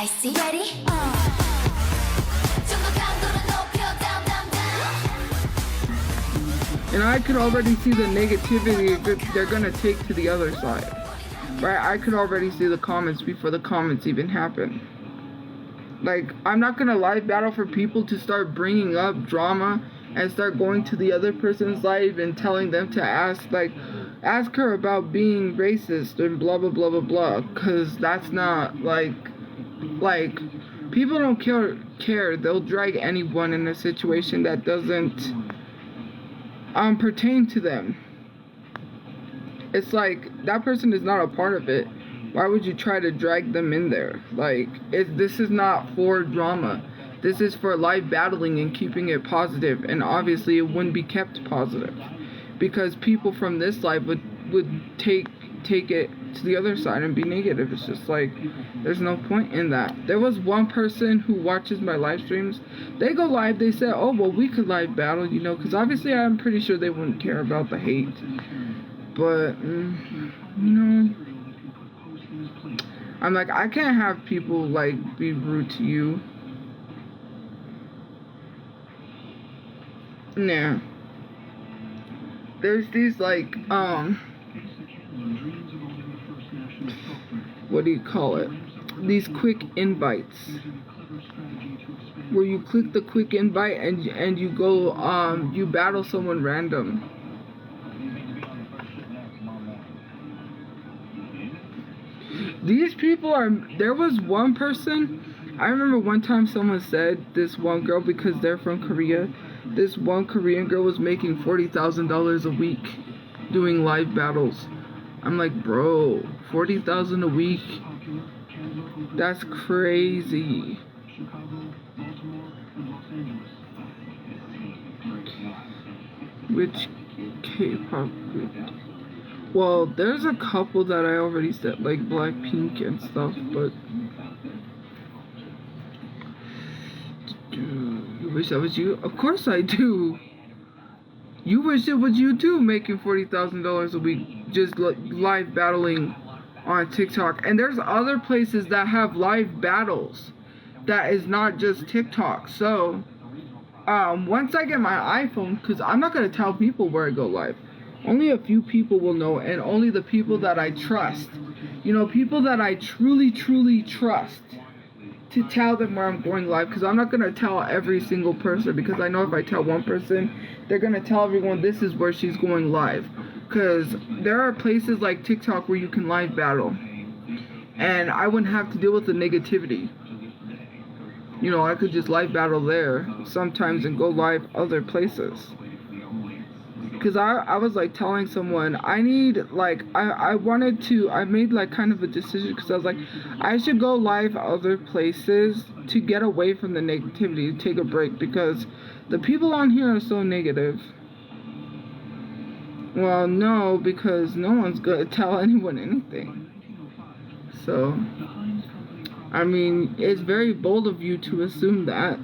spicy. Ready? And I could already see the negativity that they're gonna take to the other side. Right? I could already see the comments before the comments even happen. Like, I'm not gonna live battle for people to start bringing up drama and start going to the other person's live and telling them to ask her about being racist and blah blah blah blah blah, cause that's not like people don't care. They'll drag anyone in a situation that doesn't pertain to them. It's like, that person is not a part of it. Why would you try to drag them in there? Like, this is not for drama. This is for live battling and keeping it positive, and obviously it wouldn't be kept positive because people from this live would take it to the other side and be negative. It's just like, there's no point in that. There was one person who watches my live streams. They go live, they said, oh well, we could live battle, you know, because obviously I'm pretty sure they wouldn't care about the hate, but I'm like, I can't have people like be rude to you. Nah. There's these like what do you call it? These quick invites, where you click the quick invite and you go you battle someone random. These people are, there was one person, I remember one time someone said, this one girl, because they're from Korea, this one Korean girl was making $40,000 a week doing live battles. I'm like, bro, $40,000 a week? That's crazy. Which K-pop group? Well, there's a couple that I already said, like Blackpink and stuff, but you wish that was you? Of course I do. You wish it was you too, making $40,000 a week just live battling on TikTok. And there's other places that have live battles that is not just TikTok. So once I get my iPhone, because I'm not going to tell people where I go live. Only a few people will know, and only the people that I trust. You know, people that I truly, truly trust to tell them where I'm going live. Because I'm not going to tell every single person, because I know if I tell one person, they're going to tell everyone this is where she's going live. Because there are places like TikTok where you can live battle. And I wouldn't have to deal with the negativity. You know, I could just live battle there sometimes and go live other places. Because I was like telling someone, I need like, I made like kind of a decision, because I was like, I should go live other places to get away from the negativity, to take a break, because the people on here are so negative. Well, no, because no one's gonna tell anyone anything. So, I mean, it's very bold of you to assume that.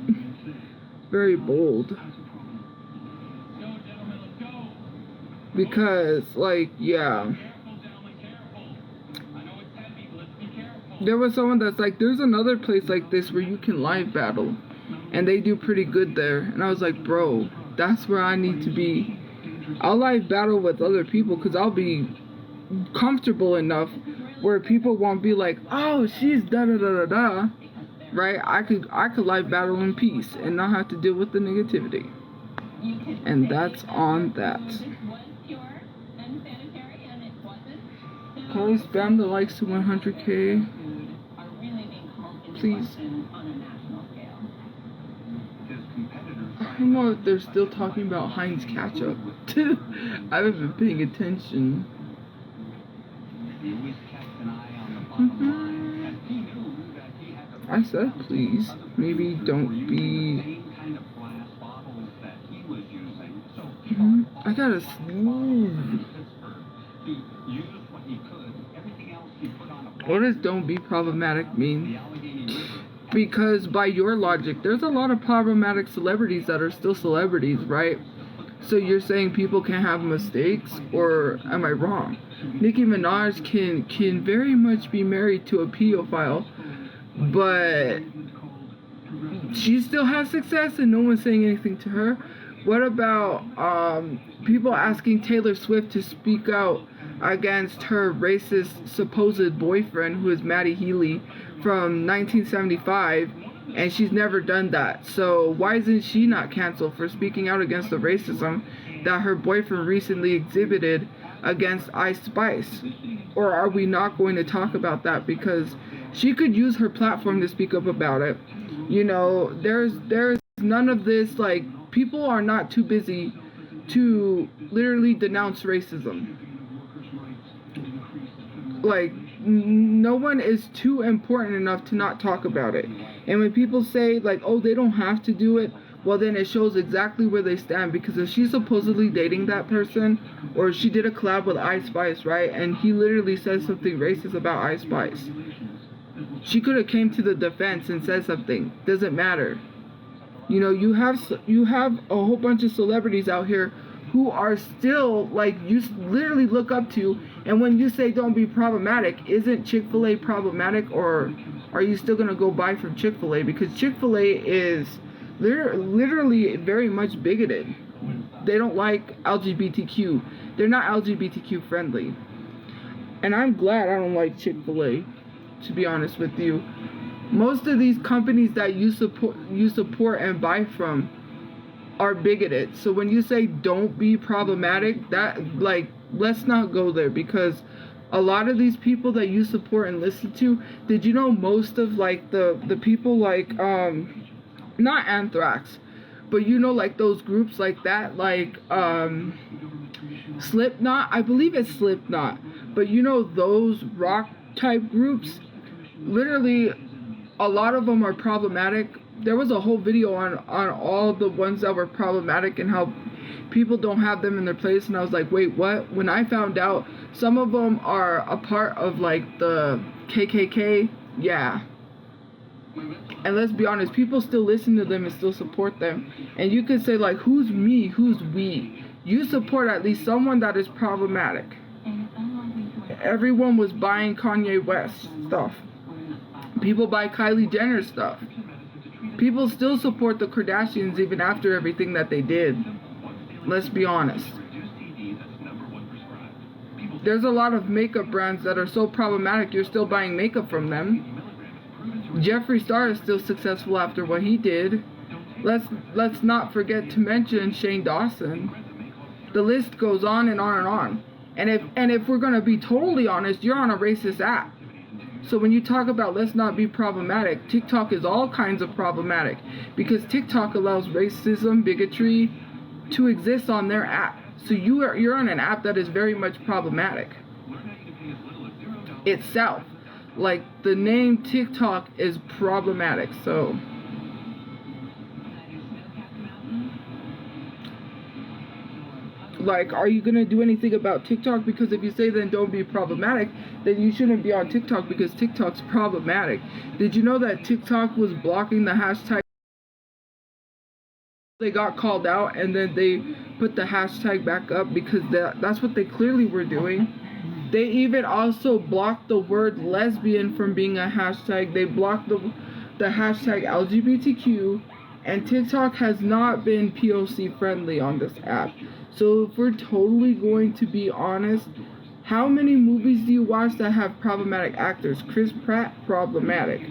Very bold. Because, like, yeah. There was someone that's like, there's another place like this where you can live battle. And they do pretty good there. And I was like, bro, that's where I need to be. I'll live battle with other people because I'll be comfortable enough where people won't be like, oh, she's da-da-da-da-da. Right? I could live battle in peace and not have to deal with the negativity. And that's on that. Can we spam the likes to 100K? Please. I don't know if they're still talking about Heinz ketchup. I haven't been paying attention. I said please. Maybe don't be... I gotta sneeze. What does don't be problematic mean? Because by your logic, there's a lot of problematic celebrities that are still celebrities, right? So you're saying people can have mistakes, or am I wrong? Nicki Minaj can very much be married to a pedophile, but she still has success and no one's saying anything to her. What about people asking Taylor Swift to speak out against her racist supposed boyfriend, who is Matty Healy, from 1975, and she's never done that? So why isn't she not canceled for speaking out against the racism that her boyfriend recently exhibited against Ice Spice? Or are we not going to talk about that? Because she could use her platform to speak up about it. You know, there's none of this, like, people are not too busy to literally denounce racism. Like, no one is too important enough to not talk about it. And when people say, like, oh, they don't have to do it, well, then it shows exactly where they stand. Because if she's supposedly dating that person, or she did a collab with Ice Spice, right, and he literally says something racist about Ice Spice, she could have came to the defense and said something. Doesn't matter. You know, you have a whole bunch of celebrities out here who are still, like, you literally look up to. And when you say don't be problematic, isn't Chick-fil-A problematic? Or are you still going to go buy from Chick-fil-A? Because Chick-fil-A is literally very much bigoted. They don't like LGBTQ. They're not LGBTQ friendly. And I'm glad I don't like Chick-fil-A, to be honest with you. Most of these companies that you support and buy from are bigoted. So when you say don't be problematic, that, like, let's not go there. Because a lot of these people that you support and listen to, did you know most of, like, the people, like, not Anthrax, but you know, like, those groups like that, like Slipknot, I believe it's Slipknot, but you know, those rock type groups, literally a lot of them are problematic. There was a whole video on all the ones that were problematic and how people don't have them in their place, and I was like, wait, what? When I found out some of them are a part of, like, the KKK, yeah. And let's be honest, people still listen to them and still support them. And you could say, like, who's me, who's we? You support at least someone that is problematic. Everyone was buying Kanye West stuff. People buy Kylie Jenner stuff. People still support the Kardashians even after everything that they did. Let's be honest. There's a lot of makeup brands that are so problematic you're still buying makeup from them. Jeffree Star is still successful after what he did. Let's not forget to mention Shane Dawson. The list goes on and on and on. And if we're gonna be totally honest, you're on a racist app. So when you talk about let's not be problematic, TikTok is all kinds of problematic, because TikTok allows racism, bigotry to exist on their app. So you're on an app that is very much problematic itself. Like, the name TikTok is problematic. So like, are you gonna do anything about TikTok? Because if you say then don't be problematic, then you shouldn't be on TikTok, because TikTok's problematic. Did you know that TikTok was blocking the hashtag? They got called out and then they put the hashtag back up, because that's what they clearly were doing. They even also blocked the word lesbian from being a hashtag. They blocked the hashtag LGBTQ, and TikTok has not been POC friendly on this app. So if we're totally going to be honest, how many movies do you watch that have problematic actors? Chris Pratt, problematic.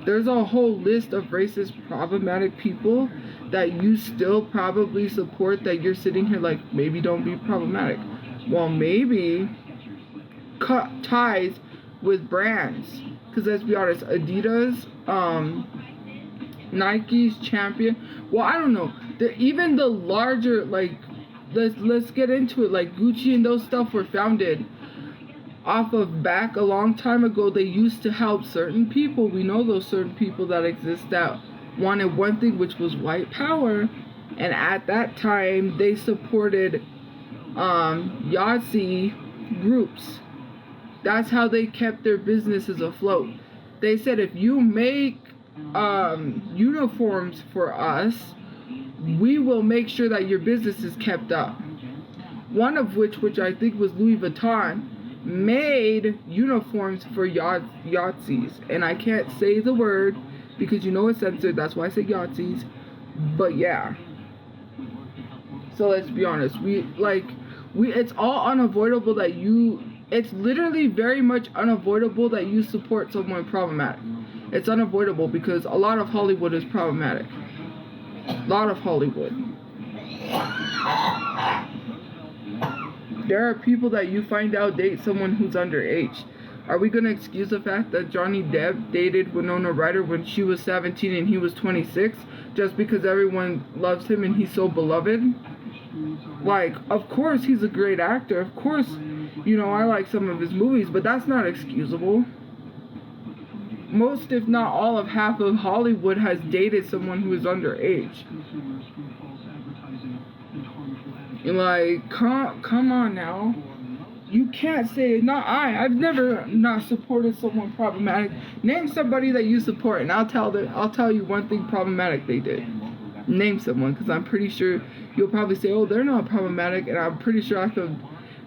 There's a whole list of racist, problematic people that you still probably support, that you're sitting here like, maybe don't be problematic. Well, maybe cut ties with brands. Because let's be honest, Adidas, Nike's, Champion, well, I don't know. Even the larger, like, let's get into it, like Gucci and those stuff were founded off of back a long time ago. They used to help certain people. We know those certain people that exist that wanted one thing, which was white power, and at that time they supported Yahtzee groups. That's how they kept their businesses afloat. They said, if you make uniforms for us, we will make sure that your business is kept up. One of which I think was Louis Vuitton, made uniforms for Yahtzees. And I can't say the word because you know it's censored. That's why I say Yahtzees. But yeah. So let's be honest. It's all unavoidable that it's literally very much unavoidable that you support someone problematic. It's unavoidable because a lot of Hollywood is problematic. A lot of Hollywood. There are people that you find out date someone who's underage. Are we going to excuse the fact that Johnny Depp dated Winona Ryder when she was 17 and he was 26 just because everyone loves him and he's so beloved? Like, of course he's a great actor. Of course, I like some of his movies, but that's not excusable. Most, if not all, of half of Hollywood has dated someone who is underage. Like, come on now. You can't say, I've never not supported someone problematic. Name somebody that you support, and I'll tell you one thing problematic they did. Name someone, because I'm pretty sure you'll probably say, oh, they're not problematic, and I'm pretty sure I could.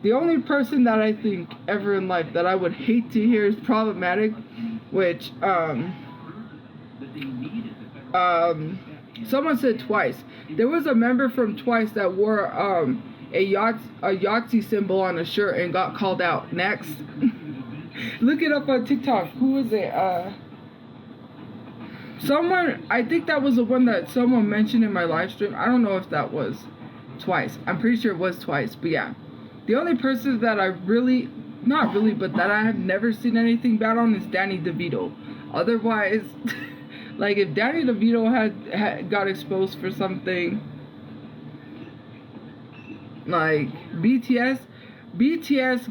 The only person that I think ever in life that I would hate to hear is problematic, which, someone said Twice. There was a member from Twice that wore a Yahtzee symbol on a shirt and got called out. Next. Look it up on TikTok. Who is it? Someone, I think that was the one that someone mentioned in my live stream. I don't know if that was Twice. I'm pretty sure it was Twice, but yeah. The only person that I really, not really, but that I have never seen anything bad on is Danny DeVito. Otherwise, like if Danny DeVito had got exposed for something, like BTS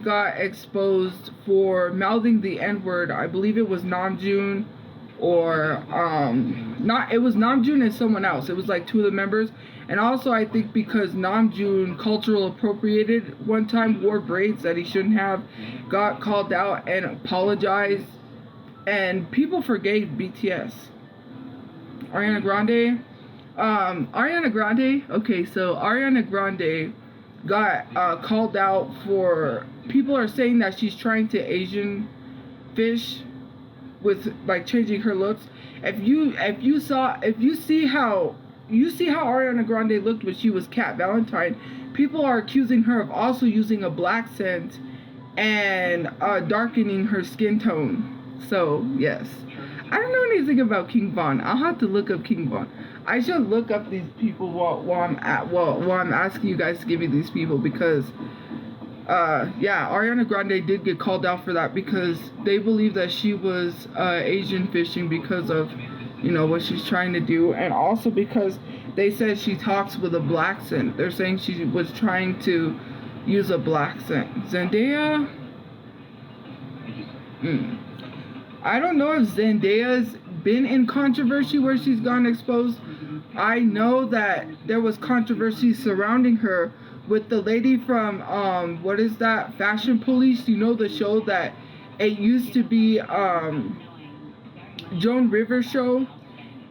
got exposed for mouthing the N-word. I believe it was Namjoon or it was Namjoon and someone else. It was like two of the members. And also I think because Namjoon cultural appropriated one time, wore braids that he shouldn't have, got called out and apologized, and people forgave BTS. Ariana Grande, okay, so Ariana Grande got called out for, people are saying that she's trying to Asian fish with like changing her looks. If you see how Ariana Grande looked when she was Kat Valentine, people are accusing her of also using a black scent and darkening her skin tone. So yes, I don't know anything about King Von. I'll have to look up King Von. I should look up these people while I'm asking you guys to give me these people, because yeah, Ariana Grande did get called out for that because they believe that she was Asian fishing because of what she's trying to do, and also because they said she talks with a black scent. They're saying she was trying to use a black scent. Zendaya, I don't know if Zendaya's been in controversy where she's gotten exposed. I know that there was controversy surrounding her with the lady from what is that, Fashion Police? The show that it used to be Joan Rivers show,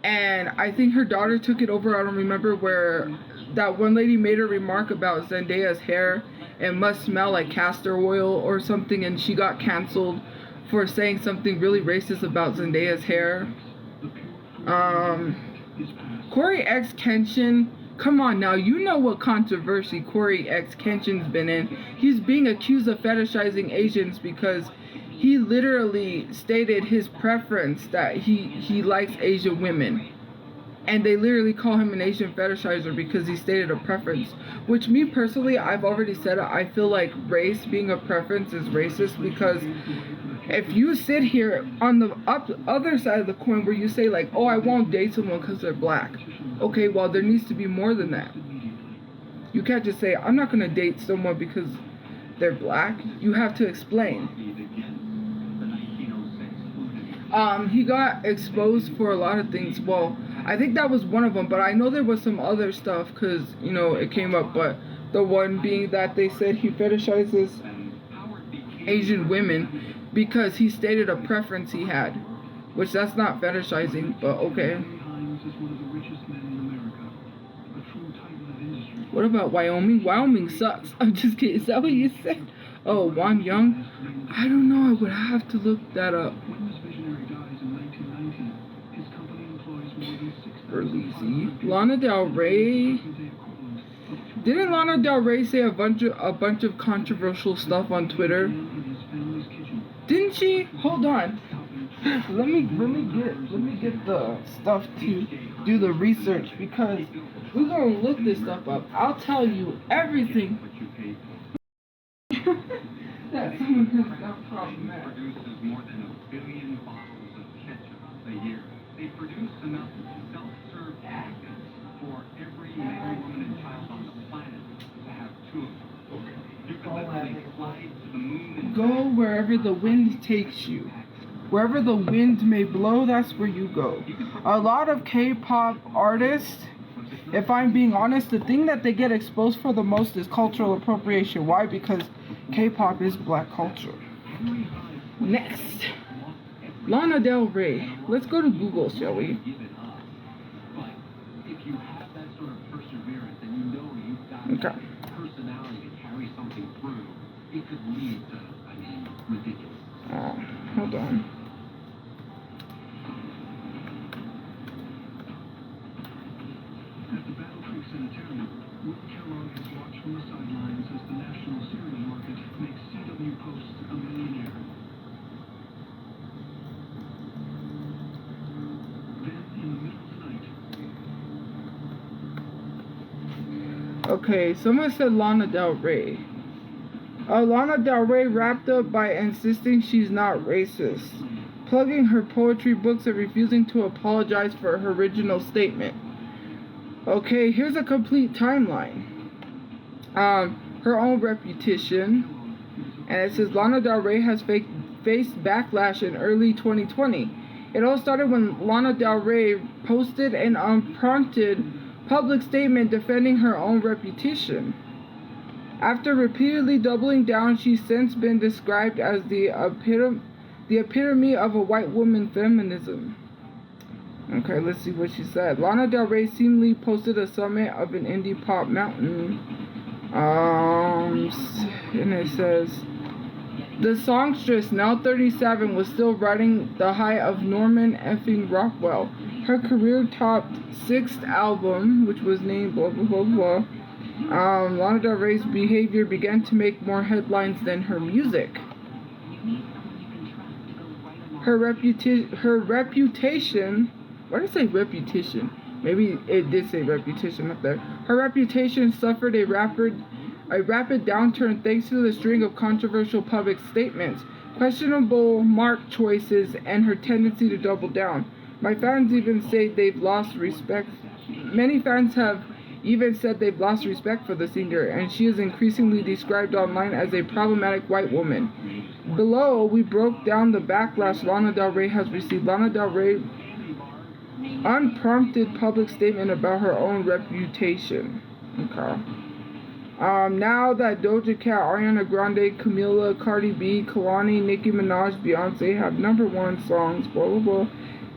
and I think her daughter took it over. I don't remember, where that one lady made a remark about Zendaya's hair and must smell like castor oil or something, and she got canceled for saying something really racist about Zendaya's hair. Corey X Kenshin, come on now, you know what controversy Corey X Kenshin's been in. He's being accused of fetishizing Asians because he literally stated his preference that he likes Asian women. And they literally call him an Asian fetishizer because he stated a preference. Which, me personally, I've already said it, I feel like race being a preference is racist, because if you sit here on the other side of the coin where you say like, oh, I won't date someone because they're black. Okay, well, there needs to be more than that. You can't just say, I'm not going to date someone because they're black. You have to explain. He got exposed for a lot of things. Well, I think that was one of them, but I know there was some other stuff because, it came up. But the one being that they said he fetishizes Asian women because he stated a preference he had, which that's not fetishizing, but okay. What about Wyoming? Wyoming sucks. I'm just kidding. Is that what you said? Oh, Wan Young? I don't know. I would have to look that up. Early Lana Del Rey. Didn't Lana Del Rey say a bunch of controversial stuff on Twitter? Didn't she? Hold on. Let me get the stuff to do the research, because we're gonna look this stuff up. I'll tell you everything. That someone has got problematic. Produces more than 1 billion bottles of ketchup a year. They produce enough self-serve packets for every man, woman, and child on the planet to have 2 of them. You can literally fly to the moon and go wherever the wind takes you. Wherever the wind may blow, that's where you go. A lot of K-pop artists, if I'm being honest, the thing that they get exposed for the most is cultural appropriation. Why? Because K-pop is black culture. Next, Lana Del Rey. Let's go to Google, shall we? if you have that sort of perseverance and you know you've got Okay. personality to carry something through, it could lead to, ridiculous. Hold on. At the Battle Creek Sanitarium, Will Kellogg has watched from the sidelines as the national cereal market makes CW Post a millionaire. Then, in the middle of the night... Okay, someone said Lana Del Rey. Lana Del Rey wrapped up by insisting she's not racist, plugging her poetry books and refusing to apologize for her original statement. Okay, here's a complete timeline. Her own reputation, and it says Lana Del Rey has faced backlash in early 2020. It all started when Lana Del Rey posted an unprompted public statement defending her own reputation. After repeatedly doubling down, she's since been described as the epitome of a white woman feminism. Okay, let's see what she said. Lana Del Rey seemingly posted a summit of an indie pop mountain. And it says, the songstress, now 37, was still riding the high of Norman effing Rockwell. Her career topped 6th album, which was named blah blah blah blah. Lana Del Rey's behavior began to make more headlines than her music. Her reputation. Why did I say reputation? Maybe it did say reputation up there. Her reputation suffered a rapid downturn thanks to the string of controversial public statements, questionable mark choices, and her tendency to double down. My fans even say they've lost respect. Many fans have even said they've lost respect for the singer, and she is increasingly described online as a problematic white woman. Below, we broke down the backlash Lana Del Rey has received. Lana Del Rey unprompted public statement about her own reputation. Okay. Now that Doja Cat, Ariana Grande, Camila, Cardi B, Kalani, Nicki Minaj, Beyonce have #1 songs, blah blah blah.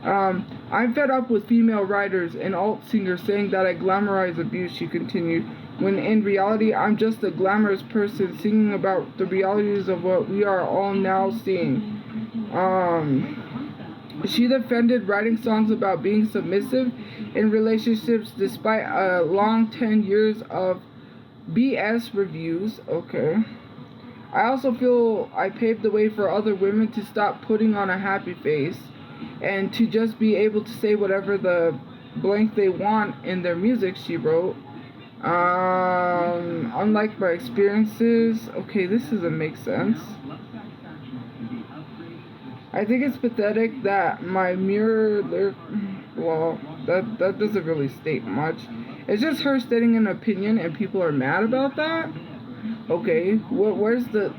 I'm fed up with female writers and alt singers saying that I glamorize abuse, she continued, when in reality I'm just a glamorous person singing about the realities of what we are all now seeing. She defended writing songs about being submissive in relationships despite a long 10 years of BS reviews. Okay. I also feel I paved the way for other women to stop putting on a happy face and to just be able to say whatever the blank they want in their music, she wrote. Unlike my experiences, okay, this doesn't make sense. I think it's pathetic that my well, that doesn't really state much. It's just her stating an opinion and people are mad about that? Okay, where's the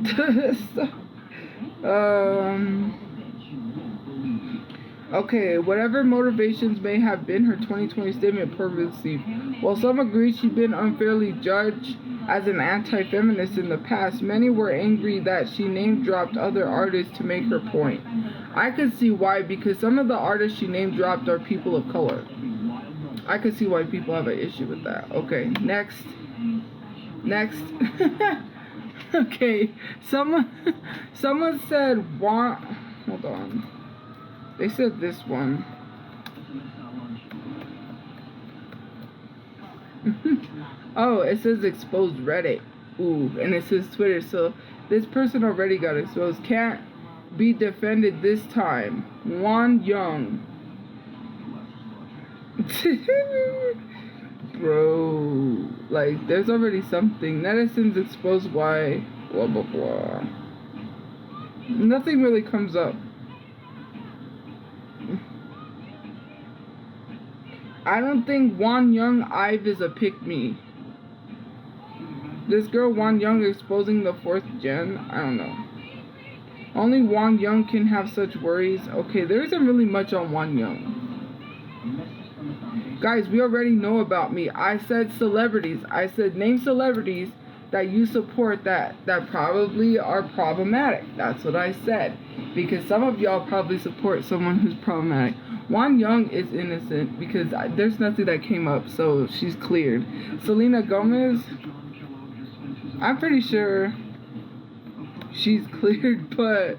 okay, whatever motivations may have been, her 2020 statement purposely. While some agreed she'd been unfairly judged as an anti-feminist in the past, many were angry that she name-dropped other artists to make her point. I could see why, because some of the artists she name-dropped are people of color. I could see why people have an issue with that. Okay, next. Okay, someone said want. Hold on. They said this one. Oh, it says exposed Reddit. Ooh, and it says Twitter. So this person already got exposed. Can't be defended this time. Juan Young. Bro, like there's already something. Netizens expose why blah blah blah. Nothing really comes up. I don't think Juan Young Ive is a pick-me. This girl Juan Young exposing the 4th gen? I don't know. Only Juan Young can have such worries. Okay, there isn't really much on Juan Young. Guys, we already know about me. I said celebrities. I said name celebrities that you support that probably are problematic. That's what I said. Because some of y'all probably support someone who's problematic. Juan Young is innocent because there's nothing that came up, so she's cleared. Selena Gomez, I'm pretty sure she's cleared, but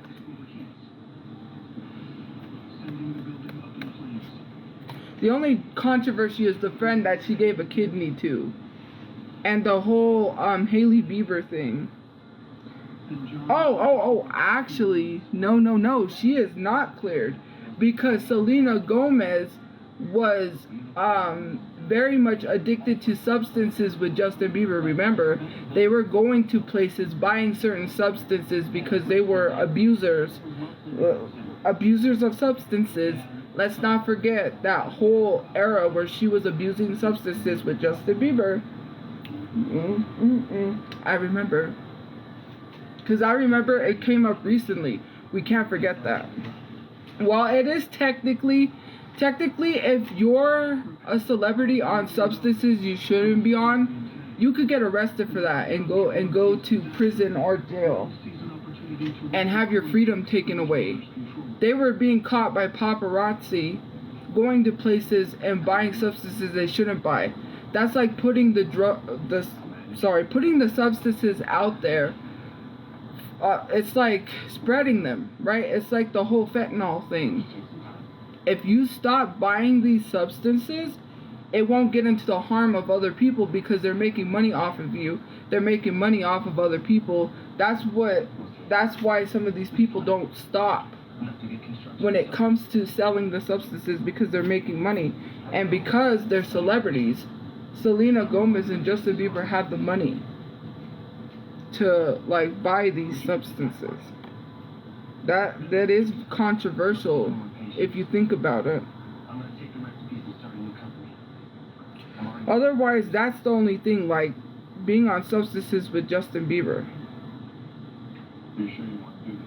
the only controversy is the friend that she gave a kidney to. And the whole Hailey Bieber thing. Oh, actually, no, she is not cleared. Because Selena Gomez was very much addicted to substances with Justin Bieber. Remember, they were going to places buying certain substances because they were abusers of substances. Let's not forget that whole era where she was abusing substances with Justin Bieber. I remember. Because I remember it came up recently. We can't forget that. While it is technically, if you're a celebrity on substances you shouldn't be on, you could get arrested for that and go to prison or jail and have your freedom taken away. They were being caught by paparazzi going to places and buying substances they shouldn't buy. That's like putting the substances out there. It's like spreading them, right? It's like the whole fentanyl thing. If you stop buying these substances, it won't get into the harm of other people because they're making money off of you. They're making money off of other people. That's why some of these people don't stop when it comes to selling the substances, because they're making money. And because they're celebrities, Selena Gomez and Justin Bieber have the money to like buy these substances. That is controversial if you think about it. Otherwise, that's the only thing, like being on substances with Justin Bieber. You sure you want to do this?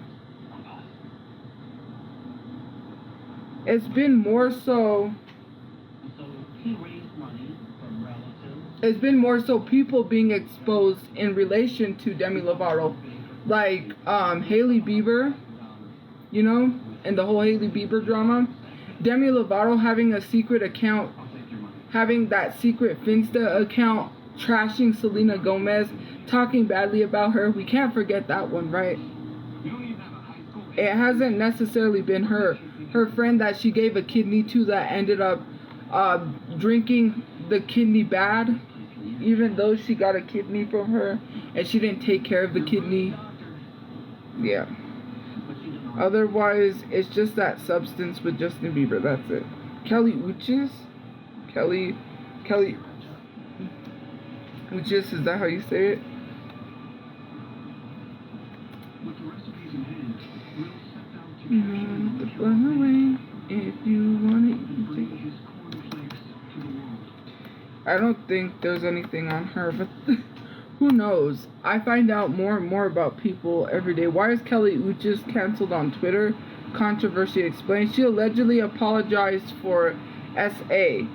It's been more so. He raised money from relatives. It's been more so people being exposed in relation to Demi Lovato, like Hailey Bieber, you know, and the whole Hailey Bieber drama. Demi Lovato having a secret account, having that secret Finsta account, trashing Selena Gomez, talking badly about her. We can't forget that one, right? It hasn't necessarily been her friend that she gave a kidney to that ended up drinking the kidney bad, even though she got a kidney from her and she didn't take care of the kidney. Yeah. Otherwise, it's just that substance with Justin Bieber. That's it. Kelly Uchis? Kelly Uchis, is that how you say it? With the recipes in hand, Will set out to You want the fun away. If you want it, you bring take it. his cornflakes to the world. I don't think there's anything on her, but who knows? I find out more and more about people every day. Why is Kelly Uchis canceled on Twitter? Controversy explained. She allegedly apologized for SA.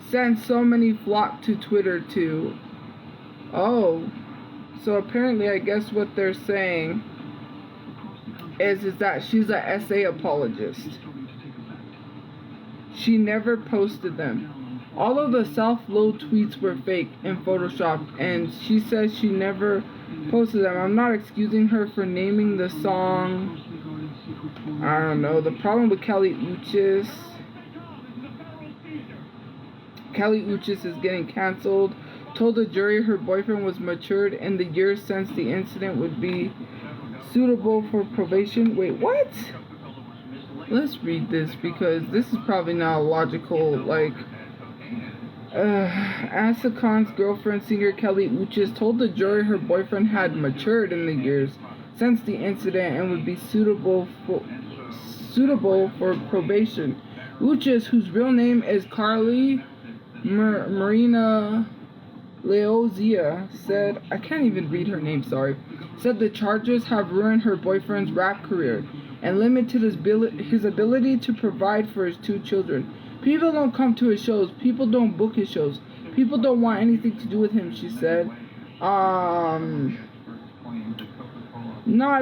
Since so many flocked to Twitter too. Oh, so apparently I guess what they're saying is that she's a SA apologist. She never posted them. All of the self-load tweets were fake and photoshopped, and she says she never posted them. I'm not excusing her for naming the song. I don't know. The problem with Kelly Uchis is getting canceled. Told the jury her boyfriend was matured in the years since the incident would be suitable for probation. Wait, what? Let's read this because this is probably not logical. Like, Asa Khan's girlfriend, singer Kelly Uchis, told the jury her boyfriend had matured in the years since the incident and would be suitable for probation. Uchis, whose real name is Carly Marina Leozia, said, I can't even read her name, sorry, said the charges have ruined her boyfriend's rap career and limited his ability to provide for his 2 children. People don't come to his shows. People don't book his shows. People don't want anything to do with him, she said. Not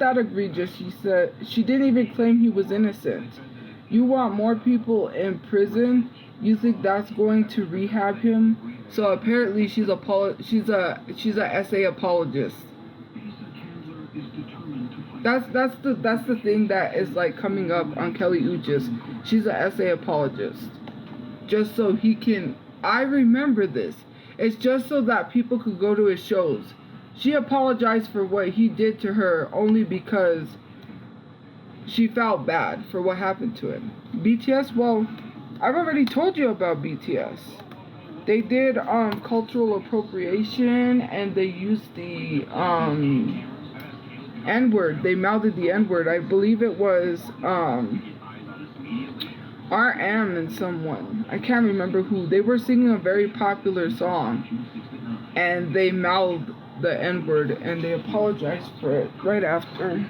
that egregious, she said. She didn't even claim he was innocent. You want more people in prison? You think that's going to rehab him? So apparently she's a essay apologist. That's the thing that is like coming up on Kelly Uchis. She's an essay apologist. Just so he can. I remember this. It's just so that people could go to his shows. She apologized for what he did to her only because she felt bad for what happened to him. BTS, well, I've already told you about BTS. They did cultural appropriation and they used the N-word. They mouthed the N-word. I believe it was RM and someone. I can't remember who. They were singing a very popular song and they mouthed the N-word and they apologized for it right after.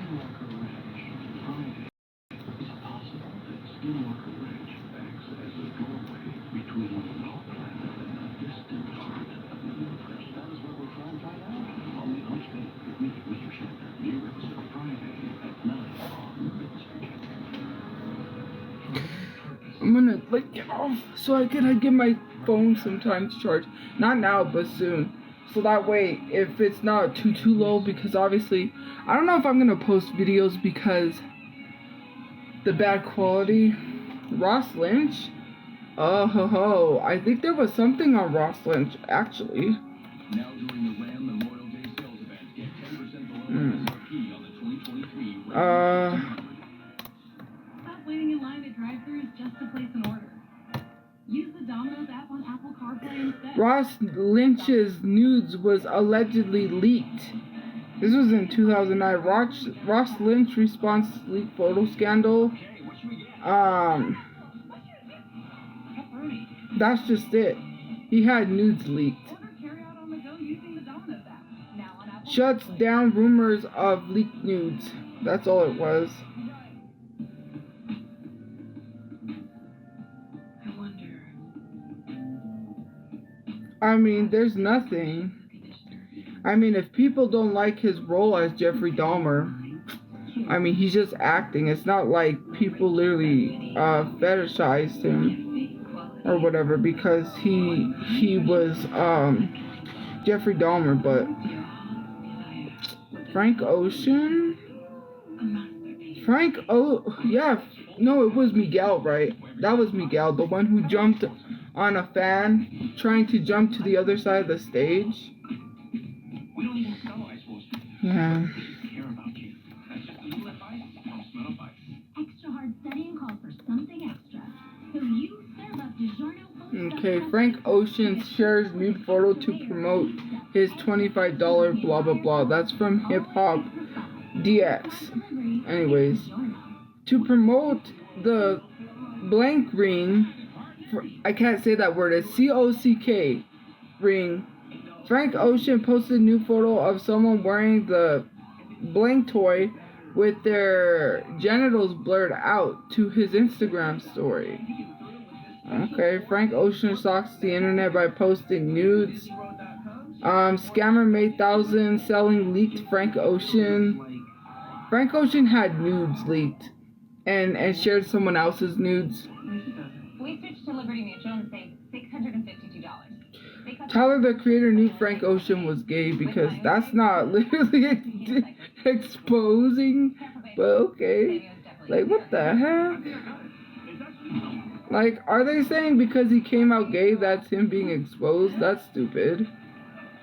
I'm gonna like get off so I can get my phone sometimes charged. Not now, but soon. So that way, if it's not too low, because obviously, I don't know if I'm gonna post videos because the bad quality. Ross Lynch? Oh ho ho. I think there was something on Ross Lynch, actually. Now during the Ram Memorial Day sales event, get 10% below MSRP on the 2023 Stop waiting in line at drive-thrus just to place an order. Use the Domino's app on Apple CarPlay instead. Ross Lynch's nudes was allegedly leaked. This was in 2009. Ross Lynch response to leak photo scandal. That's just it. He had nudes leaked. Shuts down rumors of leaked nudes. That's all it was. I mean, there's nothing. I mean, if people don't like his role as Jeffrey Dahmer, I mean, he's just acting. It's not like people literally fetishized him or whatever because he was Jeffrey Dahmer. But Frank Ocean? Yeah, no, it was Miguel, right? That was Miguel, the one who jumped on a fan trying to jump to the other side of the stage. Yeah. Extra hard setting calls for something extra. So you serve up DiGiorno. Okay, Frank Ocean shares nude photo to promote his $25 blah blah blah. That's from Hip Hop DX. Anyways, to promote the blank ring, I can't say that word, it's COCK ring, Frank Ocean posted a new photo of someone wearing the blank toy with their genitals blurred out to his Instagram story. Okay, Frank Ocean stalks the internet by posting nudes. Scammer made thousands selling leaked Frank Ocean. Frank Ocean had nudes leaked and shared someone else's nudes. We switched to Liberty Mutual and saved $652. Tyler, the creator, knew Frank Ocean was gay because that's not literally exposing, but okay. Like, what the heck? Like, are they saying because he came out gay that's him being exposed? That's stupid.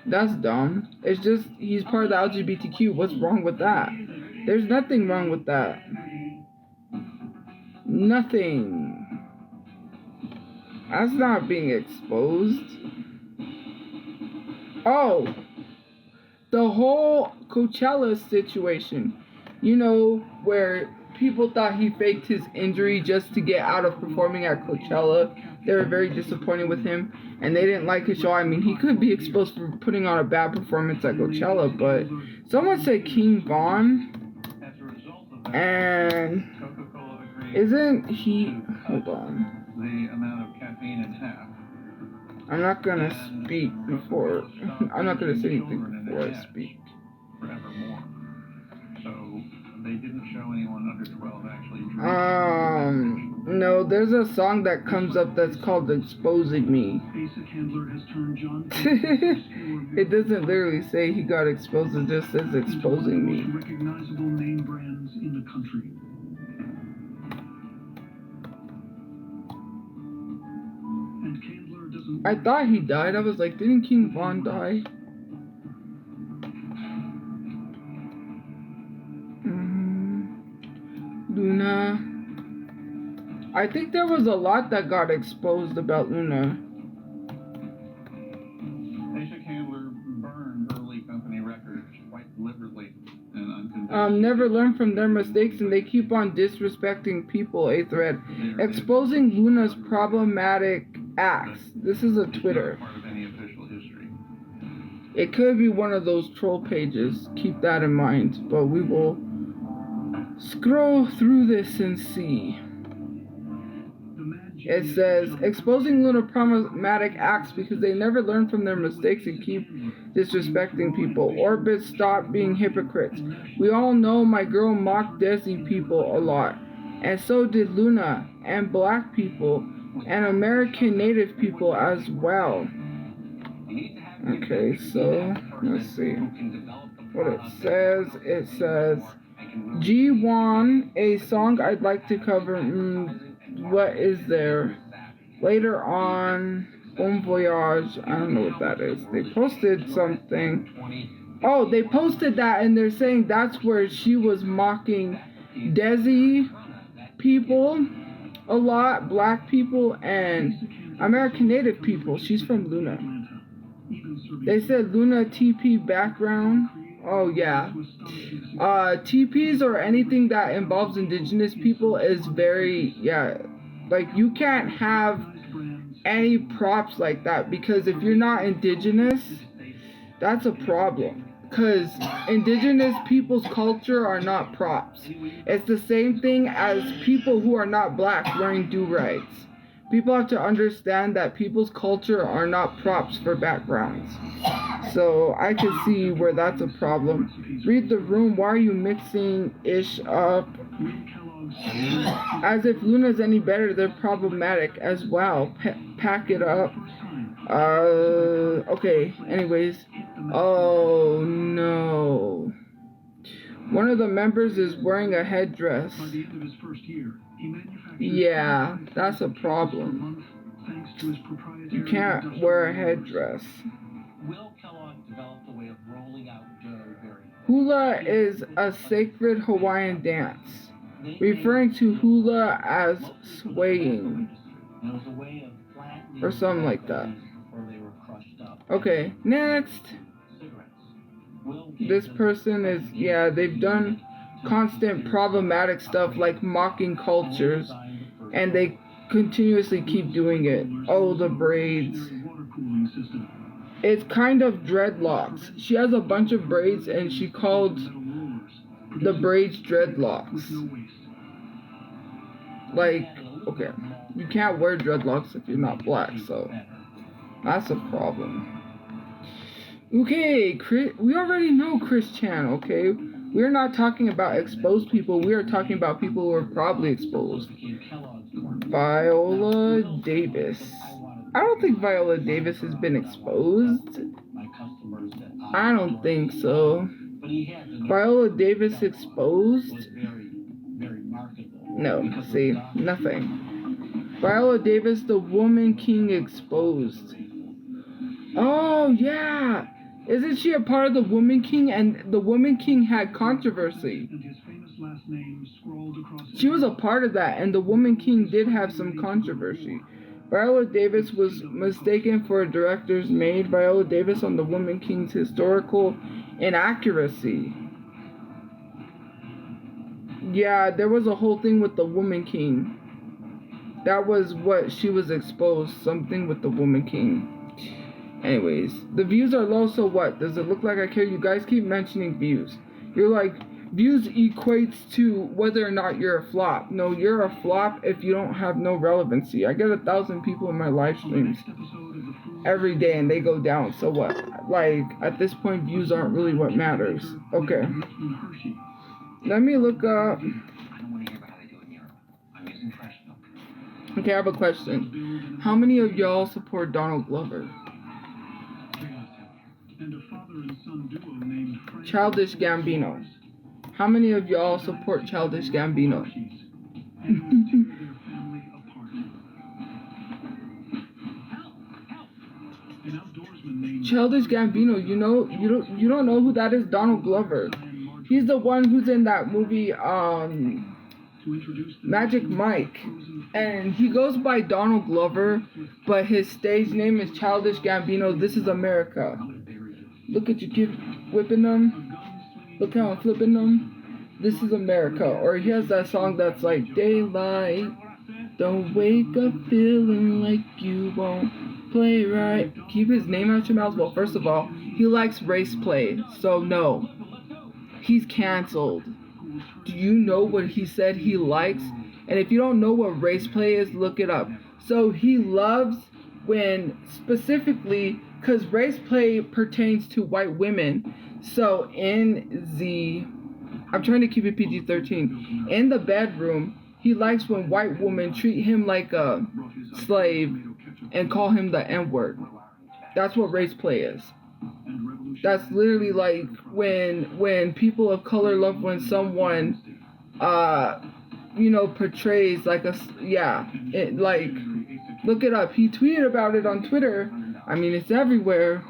That's dumb. It's just he's part of the LGBTQ. What's wrong with that? There's nothing wrong with that. Nothing. That's not being exposed. Oh, the whole Coachella situation. You know, where people thought he faked his injury just to get out of performing at Coachella. They were very disappointed with him, and they didn't like his show. I mean, he could be exposed for putting on a bad performance at Coachella, but someone said King Von, and isn't he? Hold on. The amount of caffeine in half. I'm not gonna speak before. I'm not gonna say anything before I speak. Forevermore. So they didn't show anyone under 12 actually drinking. No, there's a song that comes up that's called "Exposing Me." It doesn't literally say he got exposed. It just says "Exposing Me." Recognizable name brands in the country. And Candler doesn't. I thought he died. I was like, didn't King Von die? Luna. I think there was a lot that got exposed about Luna. Aisha Candler burned early company records quite deliberately and unconvinced. Never learn from their mistakes and they keep on disrespecting people, a thread. Exposing Luna's problematic acts. This is a Twitter. Part of any official history. It could be one of those troll pages. Keep that in mind. But we will scroll through this and see. It says, exposing Luna problematic acts because they never learn from their mistakes and keep disrespecting people. Orbit, stop being hypocrites. We all know my girl mocked Desi people a lot. And so did Luna, and black people, and American Native people as well. Okay, so, let's see. What it says, G1, a song I'd like to cover, what is there? Later on, Bon Voyage, I don't know what that is. They posted something. Oh, they posted that and they're saying that's where she was mocking Desi people a lot, black people, and American Native people. She's from Luna. They said Luna TP background. Oh yeah. TPs or anything that involves indigenous people is very, yeah, like you can't have any props like that because if you're not indigenous, that's a problem. Because indigenous people's culture are not props. It's the same thing as people who are not black wearing do-rags. People have to understand that people's culture are not props for backgrounds. So I can see where that's a problem. Read the room. Why are you mixing ish up? As if Luna's any better, they're problematic as well. Pack it up. Okay, anyways. Oh no. One of the members is wearing a headdress. Yeah, that's a problem. You can't wear a headdress. Will Kellogg developed a way of rolling out dough very Hula is a sacred Hawaiian dance, referring to hula as swaying, or something like that. Okay, next. This person is, yeah, they've done constant problematic stuff like mocking cultures, and they continuously keep doing it. Oh, the braids. It's kind of dreadlocks. She has a bunch of braids and she called the braids dreadlocks. Like, okay, you can't wear dreadlocks if you're not black, so that's a problem. Okay, Chris, we already know Chris Chan, okay? We're not talking about exposed people. We are talking about people who are probably exposed. Viola Davis. I don't think Viola Davis has been exposed. My customers that I don't think so. But he had the Viola Davis exposed? was very, very marketable. No, because of see, the doctor. nothing. Viola Davis, the Woman King exposed. Oh, yeah. Isn't she a part of the Woman King? And the Woman King had controversy. And his famous last name scrawled across She was a part of that, and the Woman King did have some controversy. Viola Davis was mistaken for a director's maid. Viola Davis on the Woman King's historical inaccuracy. Yeah, there was a whole thing with the Woman King. That was what she was exposed. Something with the Woman King. Anyways, the views are low, so what? Does it look like I care? You guys keep mentioning views. You're like, views equates to whether or not you're a flop. No, you're a flop if you don't have no relevancy. I get 1,000 people in my live streams every day and they go down. So what? Like, at this point, views aren't really what matters. Okay. Let me look up. I don't want to hear about how they do it in Europe. I'm using fresh milk. Okay, I have a question. How many of y'all support Donald Glover? And a father and son duo named Frank Childish Gambino. How many of y'all support Childish Gambino? and want to tear their family apart. An outdoorsman named Childish Gambino, you don't know who that is? Donald Glover. He's the one who's in that movie to introduce the Magic Mike. And he goes by Donald Glover, but his stage name is Childish Gambino. This is America. Look at you keep whipping them. Look how I'm flipping them. This is America. Or he has that song that's like, daylight, don't wake up feeling like you won't play right. Keep his name out your mouth. Well, first of all, he likes race play. So no, he's canceled. Do you know what he said he likes? And if you don't know what race play is, look it up. So he loves when specifically, because race play pertains to white women. So I'm trying to keep it PG-13. In the bedroom, he likes when white women treat him like a slave and call him the N-word. That's what race play is. That's literally like when people of color love when someone, portrays like look it up. He tweeted about it on Twitter. I mean, it's everywhere.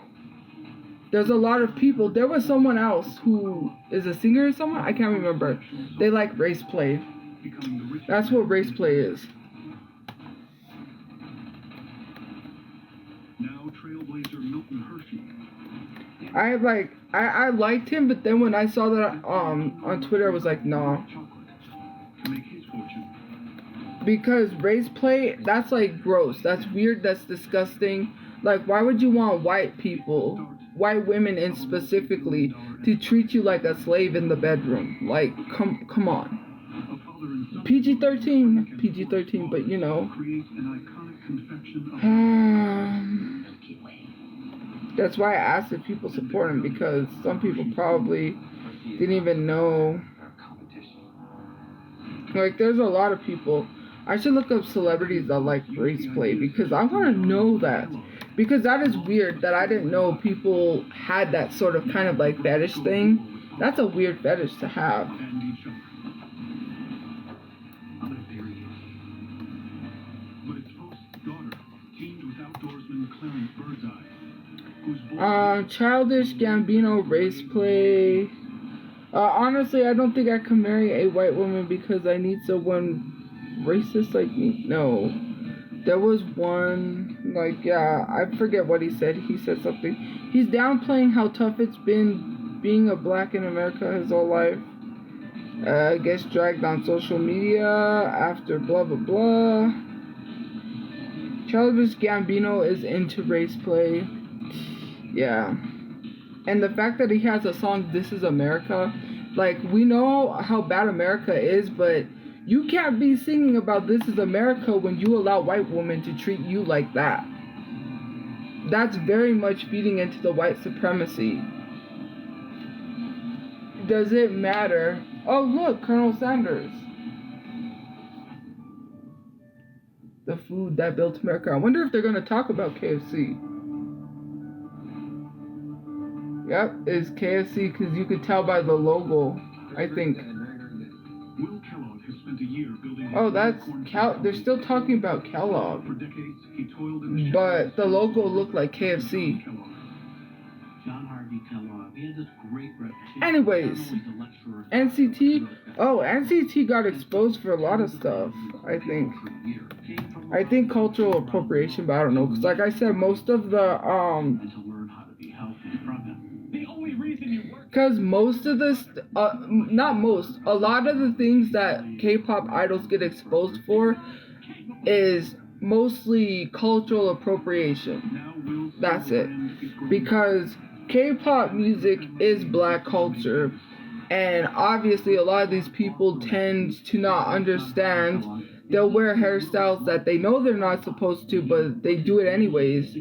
There's a lot of people. There was someone else who is a singer or someone. I can't remember. They like race play. That's what race play is. now trailblazer Milton Hershey. I liked him, but then when I saw that on Twitter, I was like, nah. To make his fortune. Because race play, that's like gross. That's weird. That's disgusting. Like, why would you want white people, white women and specifically, to treat you like a slave in the bedroom? Like, come on. PG-13, but you know. Create an iconic confection of That's why I asked if people support him, because some people probably didn't even know. Like, there's a lot of people. I should look up celebrities that like race play, because I want to know that. Because that is weird that I didn't know people had that sort of kind of like fetish thing. That's a weird fetish to have. and each other. Other variations. But its host's daughter teamed with outdoorsman Clarence Birdseye, who's born Childish Gambino race play. Honestly, I don't think I can marry a white woman because I need someone racist like me. No. There was one, I forget what he said. He said something. He's downplaying how tough it's been being a black in America his whole life. Gets dragged on social media after blah, blah, blah. Childish Gambino is into race play. Yeah. And the fact that he has a song, This Is America, like, we know how bad America is, but you can't be singing about This Is America when you allow white women to treat you like that. That's very much feeding into the white supremacy. Does it matter? Oh, look, Colonel Sanders. the food that built America. I wonder if they're gonna talk about KFC. Yep, it's KFC because you could tell by the logo, I think. Will Kellogg has spent a year building Oh, that's they're still talking about Kellogg. For decades, he toiled in the But the logo looked like KFC. John Harvey Kellogg, he had this great reputation. Anyways, NCT. Oh, NCT got exposed for a lot of stuff, I think. I think cultural appropriation, but I don't know. Because like I said, most of the, because most of this, not most, a lot of the things that K-pop idols get exposed for is mostly cultural appropriation. That's it. Because K-pop music is black culture, and obviously a lot of these people tend to not understand. They'll wear hairstyles that they know they're not supposed to, but they do it anyways,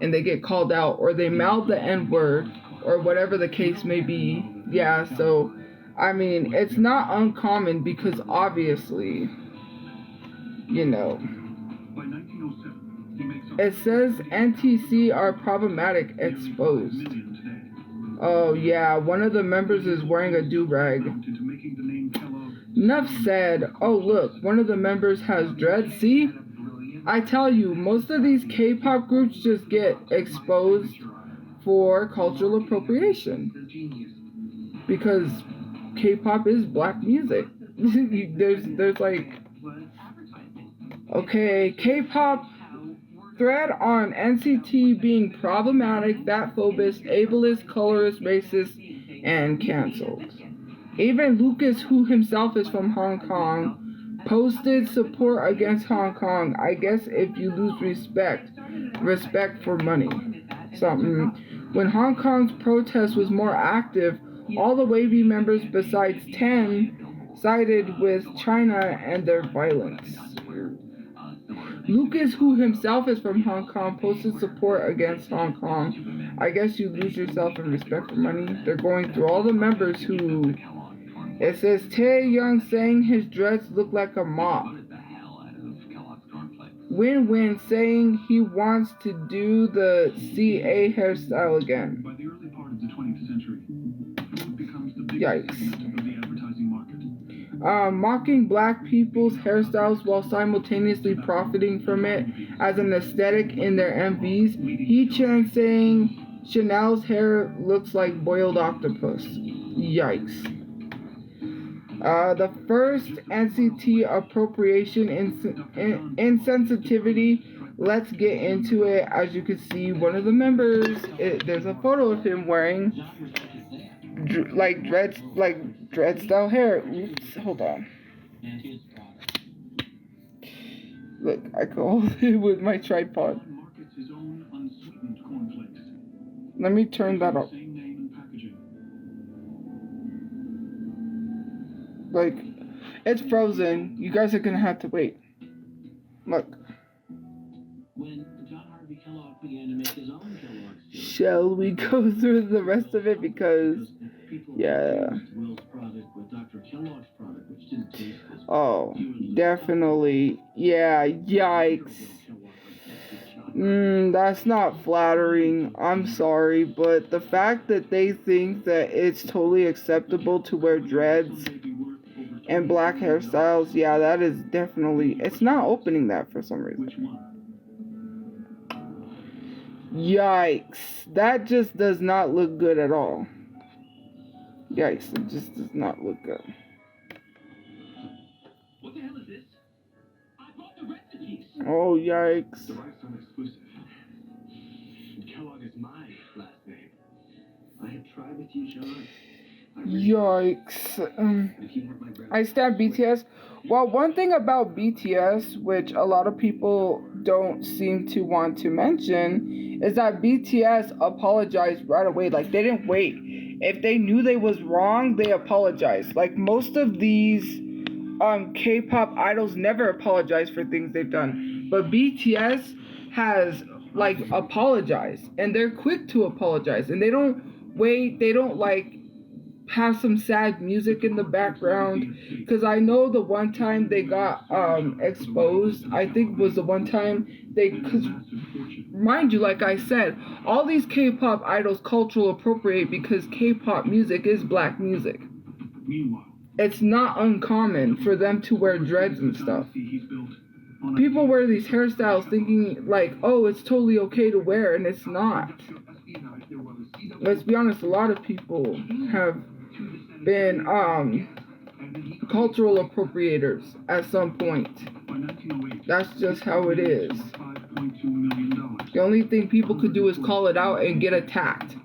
and they get called out, or they mouth the N-word, or whatever the case may be. Yeah, so, I mean, it's not uncommon because obviously, you know, it says NTC are problematic exposed. Oh yeah, one of the members is wearing a do-rag. Enough said. Oh look, one of the members has dreads. See? I tell you, most of these K-pop groups just get exposed for cultural appropriation. Because K-pop is black music. there's like, okay, K-pop thread on NCT being problematic, fatphobist, ableist, colorist, racist, and canceled. Even Lucas, who himself is from Hong Kong, posted support against Hong Kong. I guess if you lose respect for money. Something. When Hong Kong's protest was more active, all the Wavy members besides 10 sided with China and their violence. Lucas, who himself is from Hong Kong, posted support against Hong Kong. I guess you lose yourself in respect for money. They're going through all the members who... It says, Tae-young saying his dreads look like a mop. Win-Win saying he wants to do the CA hairstyle again. By the early part of the 20th century, food becomes the biggest Yikes. segment of the advertising market. Mocking black people's hairstyles while simultaneously profiting from it as an aesthetic in their MVs. He-chan saying Chanel's hair looks like boiled octopus. Yikes. The first NCT appropriation insensitivity. Let's get into it. As you can see, one of the members, there's a photo of him wearing dread style hair. Oops, hold on. Look, I can hold it with my tripod. Let me turn that up. Like, it's frozen. You guys are gonna have to wait. Look. When John Harvey Kellogg began to make his own Kellogg's, shall we go through the rest of it? Because, yeah. Will's product with Dr. Kellogg's product, which didn't taste as good. Oh, definitely. Yeah, yikes. That's not flattering. I'm sorry, but the fact that they think that it's totally acceptable to wear dreads and black hairstyles, yeah, that is definitely, it's not opening that for some reason. Yikes. That just does not look good at all. Yikes, it just does not look good. What the hell is this? I bought the recipes. Oh, yikes. The lifetime exclusive. Kellogg is my last name. I have tried with you, John. Yikes. I stand BTS. Well, one thing about BTS, which a lot of people don't seem to want to mention, is that BTS apologized right away. Like, they didn't wait. If they knew they was wrong, they apologized. Like, most of these K-pop idols never apologize for things they've done. But BTS has, like, apologized. And they're quick to apologize. And they don't wait. They don't, like, have some sad music in the background, because I know the one time they got exposed, I think was the one time they, because mind you, like I said, all these K-pop idols cultural appropriate because K-pop music is black music. It's not uncommon for them to wear dreads and stuff. People wear these hairstyles thinking like, oh, it's totally okay to wear, and it's not. Let's be honest, a lot of people have been cultural appropriators at some point. That's just how it is. The only thing people could do is call it out and get attacked.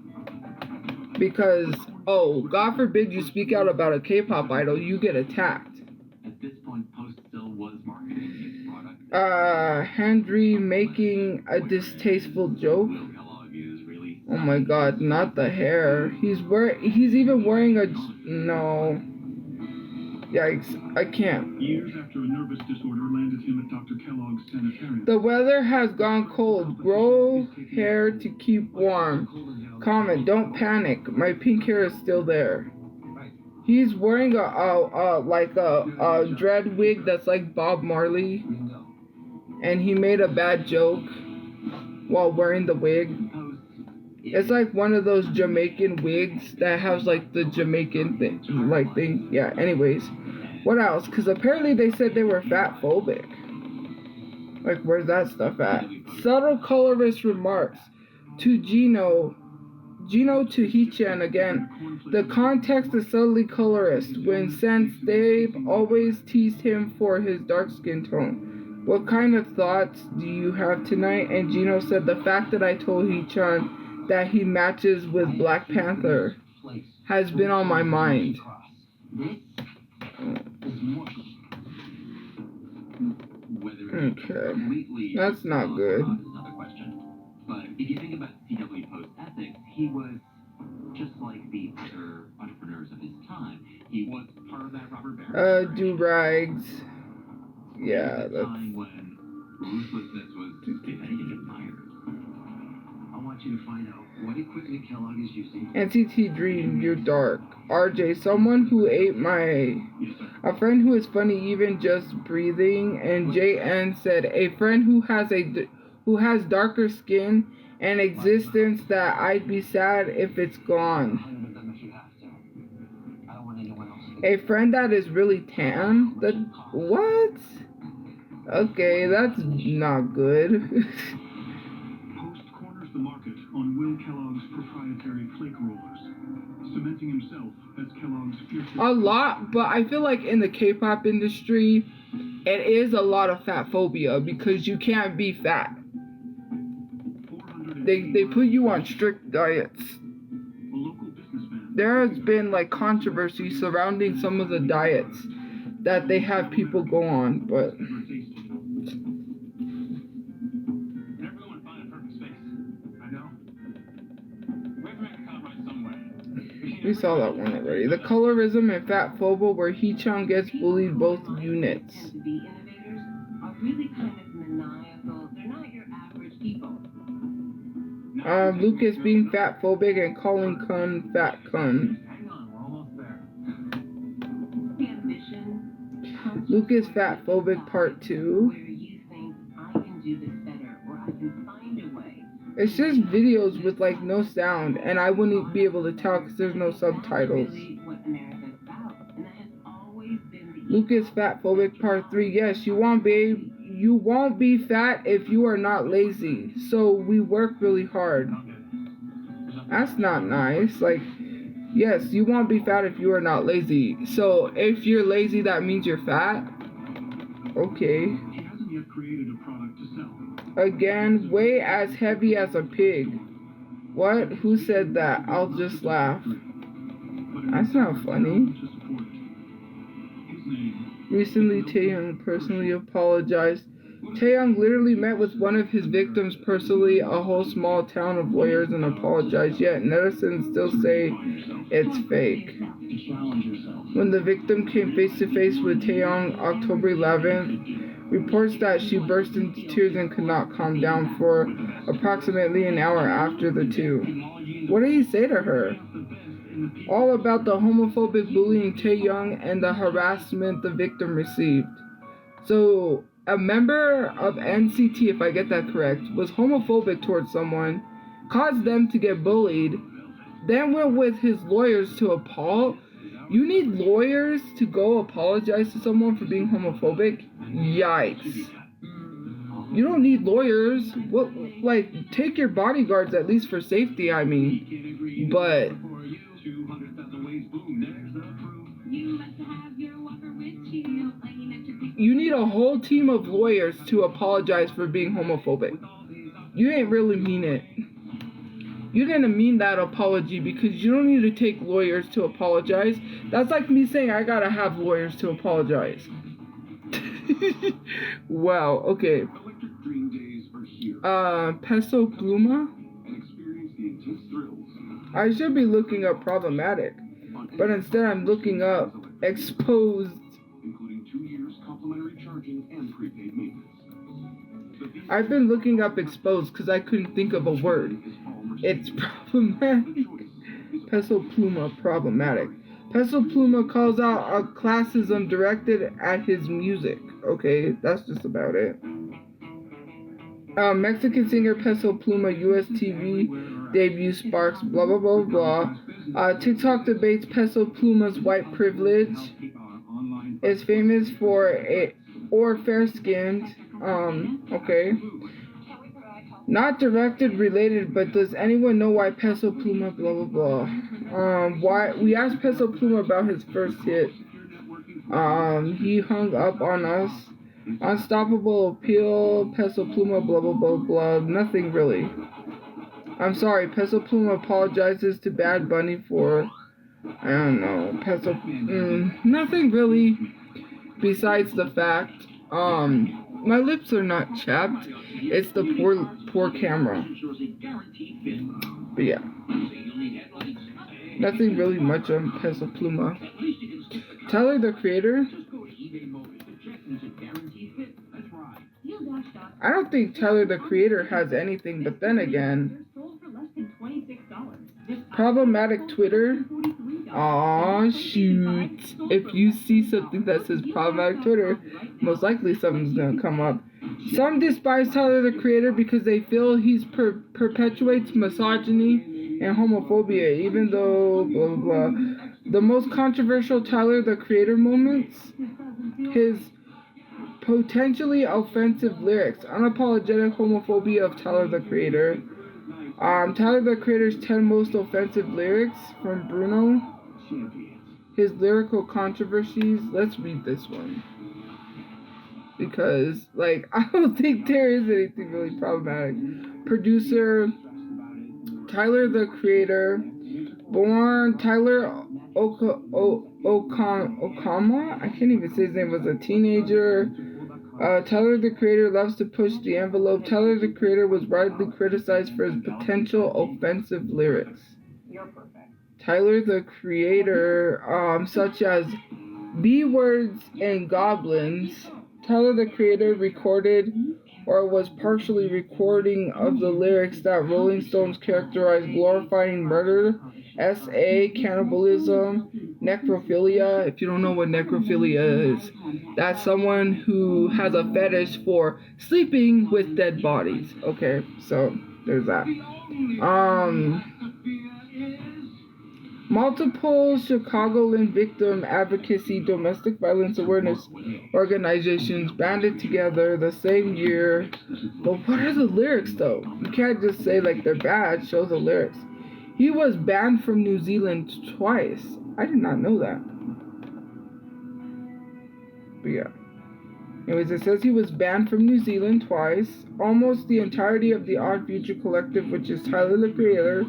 Because, oh, God forbid you speak out about a K-pop idol, you get attacked. At this point, Post still was marketing its product. Henry making a distasteful joke. Oh my God, not the hair. He's even wearing a, no. Yikes, I can't. Years after a nervous disorder landed him at Dr. Kellogg's sanitarium. The weather has gone cold. Grow hair to keep warm. Comment, don't panic. My pink hair is still there. He's wearing a dread wig that's like Bob Marley. And he made a bad joke while wearing the wig. It's like one of those Jamaican wigs that has like the Jamaican thing. Yeah, anyways. What else? Because apparently they said they were fat phobic. Like, where's that stuff at? Subtle colorist remarks to Gino to Hichan again. The context is subtly colorist, when since they've always teased him for his dark skin tone. What kind of thoughts do you have tonight? And Gino said, the fact that I told Hichan that he matches with Black Panther has been on my mind. Okay, that's not good. Another question. But if you think about CW Post ethics, he was just like the other entrepreneurs of his time. He was part of that Robert Barron. Do-rags. Yeah, that's time when ruthlessness was admired. I want you to find out what equipment Kellogg is using. NCT Dream, you're dark. RJ, someone who ate a friend who is funny even just breathing. And JN said, a friend who has darker skin and existence that I'd be sad if it's gone. A friend that is really tan? What? Okay, that's not good. Post corners the market on Will Kellogg's proprietary flake rollers, cementing himself as Kellogg's fiercest. A lot, but I feel like in the K-pop industry, it is a lot of fat phobia because you can't be fat. They put you on strict diets. There has been like controversy surrounding some of the diets that they have people go on, but we saw that one already. The colorism and fat phobia where Hee-chan gets bullied both units. The innovators are really kind of maniacal. They're not your average people. Lucas being fat phobic and calling Kun fat Kun. Hang on, we're almost there. Ambition. Lucas fat phobic part 2. Where you think I can do this better, or I can find a way. It's just videos with like no sound, and I wouldn't be able to tell because there's no subtitles. That's really what America's about, and that has always been the Lucas fat phobic part 3. Yes, you won't be fat if you are not lazy. So we work really hard. That's not nice. Like, yes, you won't be fat if you are not lazy. So if you're lazy, that means you're fat. Okay. He hasn't yet created a product to sell. Again, weigh as heavy as a pig. What? Who said that? I'll just laugh. That's not funny. Recently, Taehyung personally apologized. Taehyung literally met with one of his victims personally, a whole small town of lawyers, and apologized, yet netizens still say it's fake. When the victim came face to face with Taehyung October 11th, reports that she burst into tears and could not calm down for approximately an hour after the two. What did he say to her? all about the homophobic bullying Taeyoung and the harassment the victim received. So, a member of NCT, if I get that correct, was homophobic towards someone, caused them to get bullied, then went with his lawyers to You need lawyers to go apologize to someone for being homophobic? Yikes. You don't need lawyers. What, like, take your bodyguards at least for safety, I mean. But you need a whole team of lawyers to apologize for being homophobic. You didn't really mean it. You didn't mean that apology because you don't need to take lawyers to apologize. That's like me saying I gotta have lawyers to apologize. Wow, okay. Peso Pluma? I should be looking up problematic, but instead I'm looking up exposed. I've been looking up exposed because I couldn't think of a word. It's problematic. Peso Pluma, problematic. Peso Pluma calls out a classism directed at his music. Okay, that's just about it. Mexican singer Peso Pluma, US TV debut sparks, blah blah blah blah. TikTok debates Peso Pluma's white privilege. Is famous or fair-skinned. Okay. Not directed related, but does anyone know why Peso Pluma blah blah blah? Why we asked Peso Pluma about his first hit. He hung up on us. Unstoppable appeal, Peso Pluma blah blah blah blah. Nothing really. I'm sorry, Peso Pluma apologizes to Bad Bunny for I don't know, nothing really besides the fact my lips are not chapped. It's the poor camera. But yeah. Nothing really much on Peso Pluma. Tyler the Creator? I don't think Tyler the Creator has anything, but then again, problematic Twitter. Aw, shoot. If you see something that says problematic Twitter, most likely something's gonna come up. Some despise Tyler the Creator because they feel he perpetuates misogyny and homophobia, even though blah blah blah. The most controversial Tyler the Creator moments, his potentially offensive lyrics, unapologetic homophobia of Tyler the Creator. Tyler the Creator's 10 most offensive lyrics from Bruno. His lyrical controversies. Let's read this one. Because, like, I don't think there is anything really problematic. Producer, Tyler the Creator. Born Tyler Okama. I can't even say his name. Was a teenager. Tyler the Creator loves to push the envelope. Tyler the Creator was widely criticized for his potential offensive lyrics. Tyler the Creator, such as B-words and goblins. Tyler the Creator recorded or was partially recording of the lyrics that Rolling Stones characterized glorifying murder, SA, cannibalism, necrophilia. If you don't know what necrophilia is, that's someone who has a fetish for sleeping with dead bodies. Okay, so there's that. Multiple Chicagoland victim advocacy domestic violence awareness organizations banded together the same year. But what are the lyrics though? You can't just say like they're bad, show the lyrics. He was banned from New Zealand twice. I did not know that. But yeah. Anyways, it says he was banned from New Zealand twice. Almost the entirety of the Odd Future Collective, which is Tyler the Creator.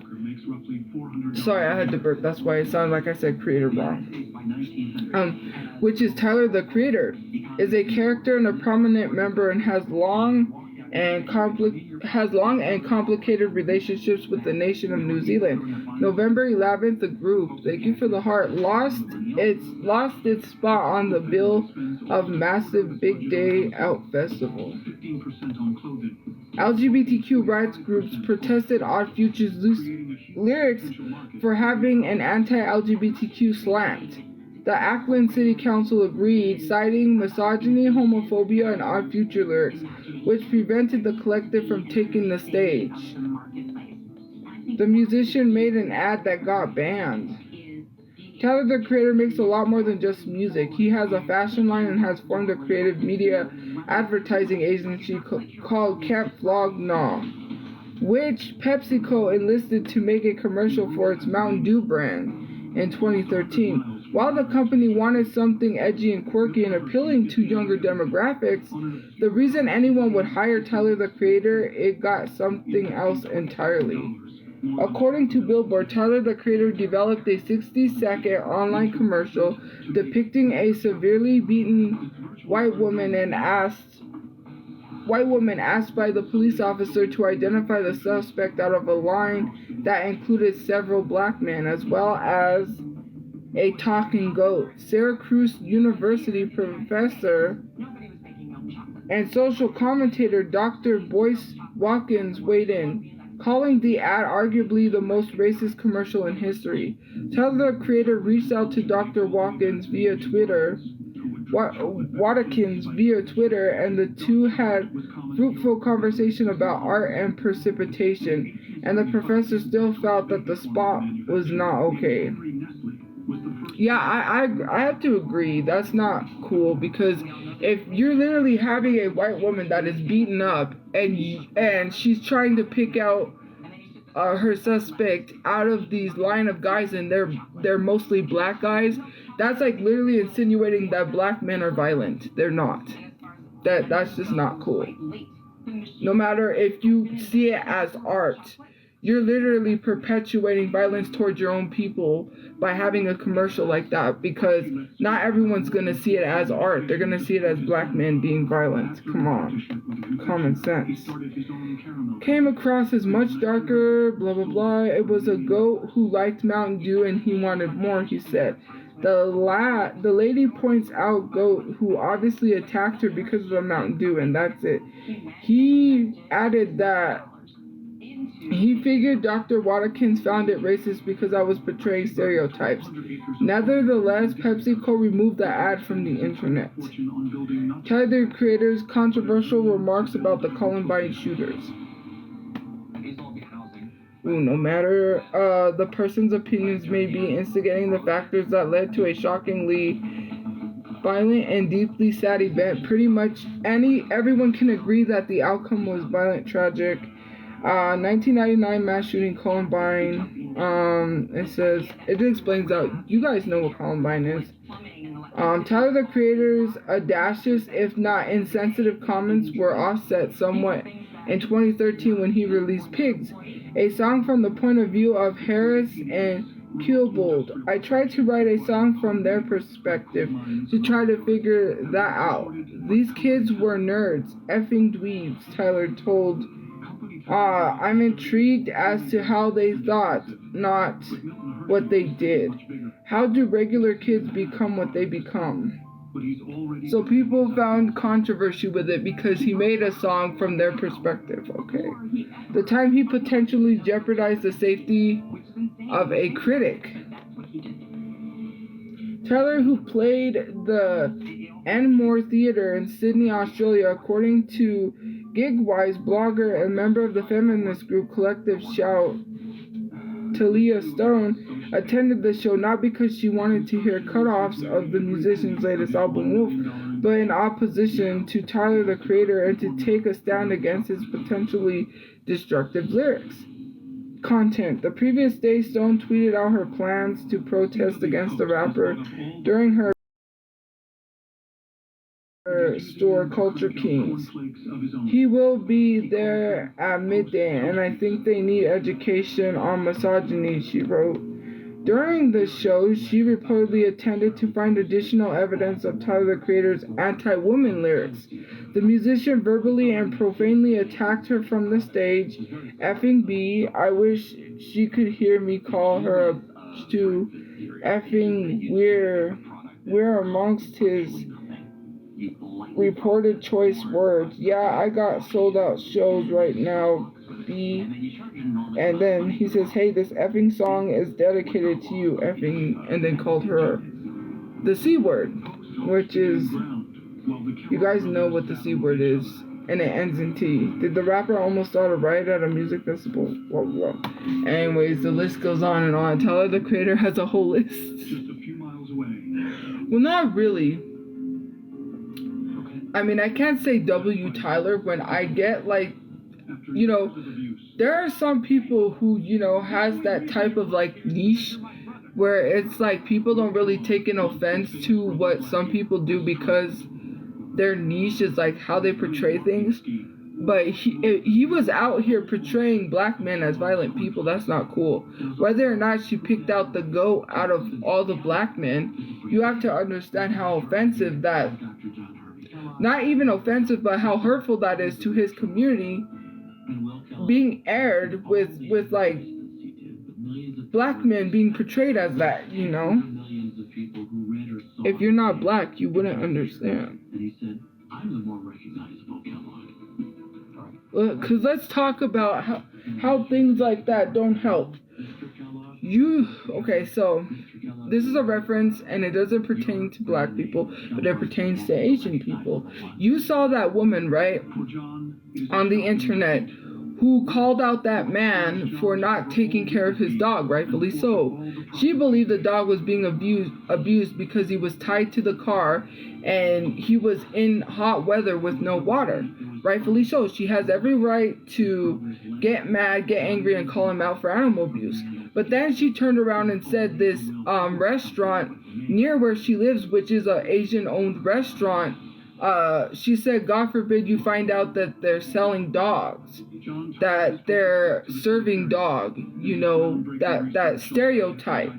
Sorry, I had to burp. That's why it sounded like I said creator wrong. Which is Tyler the Creator, is a character and a prominent member and has long and has long and complicated relationships with the nation of New Zealand. November 11th, the group, Thank You for the Heart, lost its spot on the bill of massive Big Day Out Festival. 15% on clothing. LGBTQ rights groups protested Odd Future's lyrics for having an anti-LGBTQ slant. The Auckland City Council agreed, citing misogyny, homophobia, and Odd Future lyrics, which prevented the collective from taking the stage. The musician made an ad that got banned. Tyler, the Creator, makes a lot more than just music. He has a fashion line and has formed a creative media advertising agency called Camp Flog Gnaw, which PepsiCo enlisted to make a commercial for its Mountain Dew brand in 2013. While the company wanted something edgy and quirky and appealing to younger demographics, the reason anyone would hire Tyler, the Creator, it got something else entirely. According to Billboard, Tyler, the Creator, developed a 60-second online commercial depicting a severely beaten white woman asked by the police officer to identify the suspect out of a line that included several black men, as well as a talking goat. Syracuse University professor and social commentator Dr. Boyce Watkins weighed in, calling the ad arguably the most racist commercial in history. Tyler, the Creator, reached out to Dr. Watkins via Twitter, and the two had fruitful conversation about art and precipitation, and the professor still felt that the spot was not okay. Yeah, I have to agree. That's not cool, because if you're literally having a white woman that is beaten up and she's trying to pick out her suspect out of these line of guys and they're mostly black guys, that's like literally insinuating that black men are violent. They're not. That's just not cool. No matter if you see it as art, you're literally perpetuating violence towards your own people by having a commercial like that, because not everyone's going to see it as art. They're going to see it as black men being violent. Come on. Common sense. Came across as much darker, blah, blah, blah. It was a goat who liked Mountain Dew and he wanted more, he said. The lady points out goat who obviously attacked her because of the Mountain Dew, and that's it. He added that he figured Dr. Watkins found it racist because I was portraying stereotypes. Nevertheless, PepsiCo removed the ad from the internet. Tyler, the Creator's controversial remarks about the Columbine shooters. No matter the person's opinions may be instigating the factors that led to a shockingly violent and deeply sad event, pretty much everyone can agree that the outcome was violent, tragic. 1999 mass shooting, Columbine. It explains that you guys know what Columbine is. Tyler, the Creator's audacious, if not insensitive comments were offset somewhat in 2013 when he released Pigs, a song from the point of view of Harris and Keelbold. I tried to write a song from their perspective to try to figure that out. These kids were nerds, effing dweebs, Tyler told. I'm intrigued as to how they thought, not what they did. How do regular kids become what they become? So people found controversy with it because he made a song from their perspective, okay? The time he potentially jeopardized the safety of a critic. Tyler, who played the Enmore Theatre in Sydney, Australia, according to Gigwise blogger and member of the feminist group Collective Shout, Talia Stone, attended the show not because she wanted to hear cut-offs of the musician's latest album, Wolf, but in opposition to Tyler, the Creator, and to take a stand against his potentially destructive lyrics. Content. The previous day, Stone tweeted out her plans to protest against the rapper during her store Culture Kings. He will be there at midday, and I think they need education on misogyny, she wrote. During the show, she reportedly attempted to find additional evidence of Tyler, the Creator's anti-woman lyrics. The musician verbally and profanely attacked her from the stage. Effing B, I wish she could hear me call her a to effing we're amongst his reported choice words. Yeah, I got sold out shows right now, B. And then he says, hey, this effing song is dedicated to you, effing, and then called her the C word, which is, you guys know what the C word is, and it ends in T. Did the rapper almost start a riot at a music festival? Blah, blah, blah. Anyways, the list goes on and on. Tyler, the Creator, has a whole list. Just a few miles away. Well, not really. I mean, I can't say W Tyler when I get, like, you know, there are some people who, you know, has that type of, like, niche where it's like people don't really take an offense to what some people do because their niche is, like, how they portray things. But he was out here portraying black men as violent people. That's not cool. Whether or not she picked out the GOAT out of all the black men, you have to understand how offensive that, not even offensive, but how hurtful that is to his community, being aired with like black men being portrayed as that, you know. If you're not black, you wouldn't understand. And he said, I'm the more recognizable Kellogg. Because let's talk about how things like that don't help. Okay, so this is a reference, and it doesn't pertain to black people, but it pertains to Asian people. You saw that woman, right, on the internet, who called out that man for not taking care of his dog, rightfully so. She believed the dog was being abused because he was tied to the car and he was in hot weather with no water. Rightfully so. She has every right to get mad, get angry, and call him out for animal abuse. But then she turned around and said this restaurant near where she lives, which is an Asian-owned restaurant, she said, God forbid you find out that they're selling dogs, that they're serving dog, you know, that stereotype.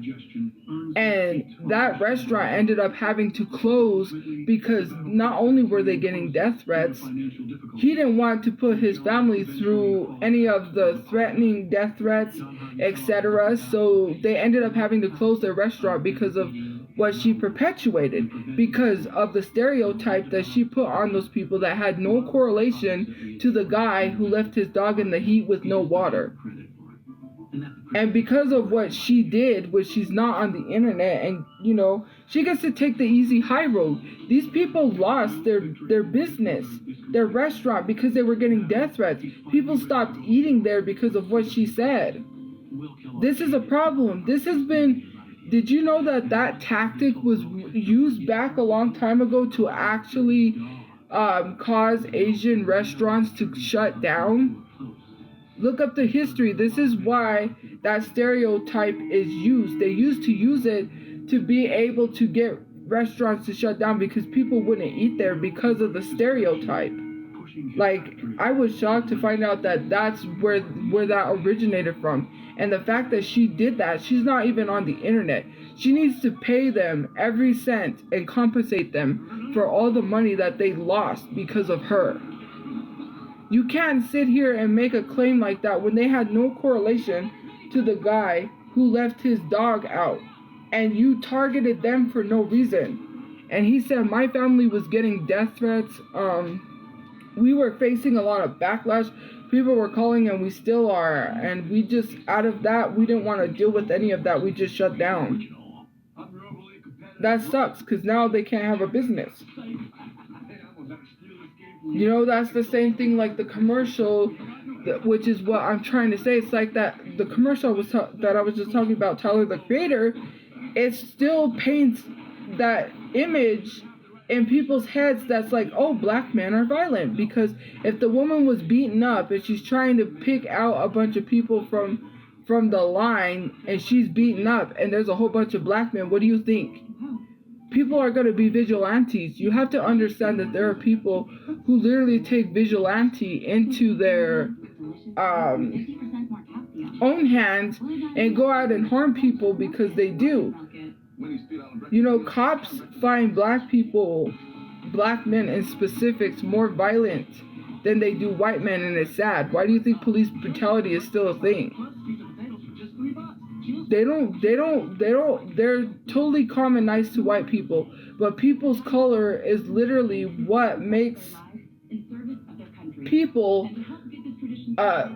And that restaurant ended up having to close because not only were they getting death threats, he didn't want to put his family through any of the threatening death threats, etc. So they ended up having to close their restaurant because of what she perpetuated, because of the stereotype that she put on those people that had no correlation to the guy who left his dog in the heat with no water. And because of what she did, which she's not on the internet, and, you know, she gets to take the easy high road. These people lost their business, their restaurant, because they were getting death threats. People stopped eating there because of what she said. This is a problem. This has been... Did you know that tactic was used back a long time ago to actually cause Asian restaurants to shut down? Look up the history. This is why that stereotype is used. They used to use it to be able to get restaurants to shut down because people wouldn't eat there because of the stereotype. Like, I was shocked to find out that that's where that originated from. And the fact that she did that, she's not even on the internet. She needs to pay them every cent and compensate them for all the money that they lost because of her. You can't sit here and make a claim like that when they had no correlation to the guy who left his dog out. And you targeted them for no reason. And he said, my family was getting death threats. We were facing a lot of backlash. People were calling, and we still are. And we just, out of that, we didn't want to deal with any of that. We just shut down. That sucks, because now they can't have a business. You know, that's the same thing like the commercial, which is what I'm trying to say. It's like that the commercial that I was just talking about, Tyler, the Creator, it still paints that image in people's heads that's like, oh, black men are violent. Because if the woman was beaten up and she's trying to pick out a bunch of people from the line and she's beaten up and there's a whole bunch of black men, what do you think? People are going to be vigilantes. You have to understand that there are people who literally take vigilante into their own hands and go out and harm people because they do. You know, cops find black people, black men in specifics, more violent than they do white men, and it's sad. Why do you think police brutality is still a thing? They're totally calm and nice to white people, but people's color is literally what makes people,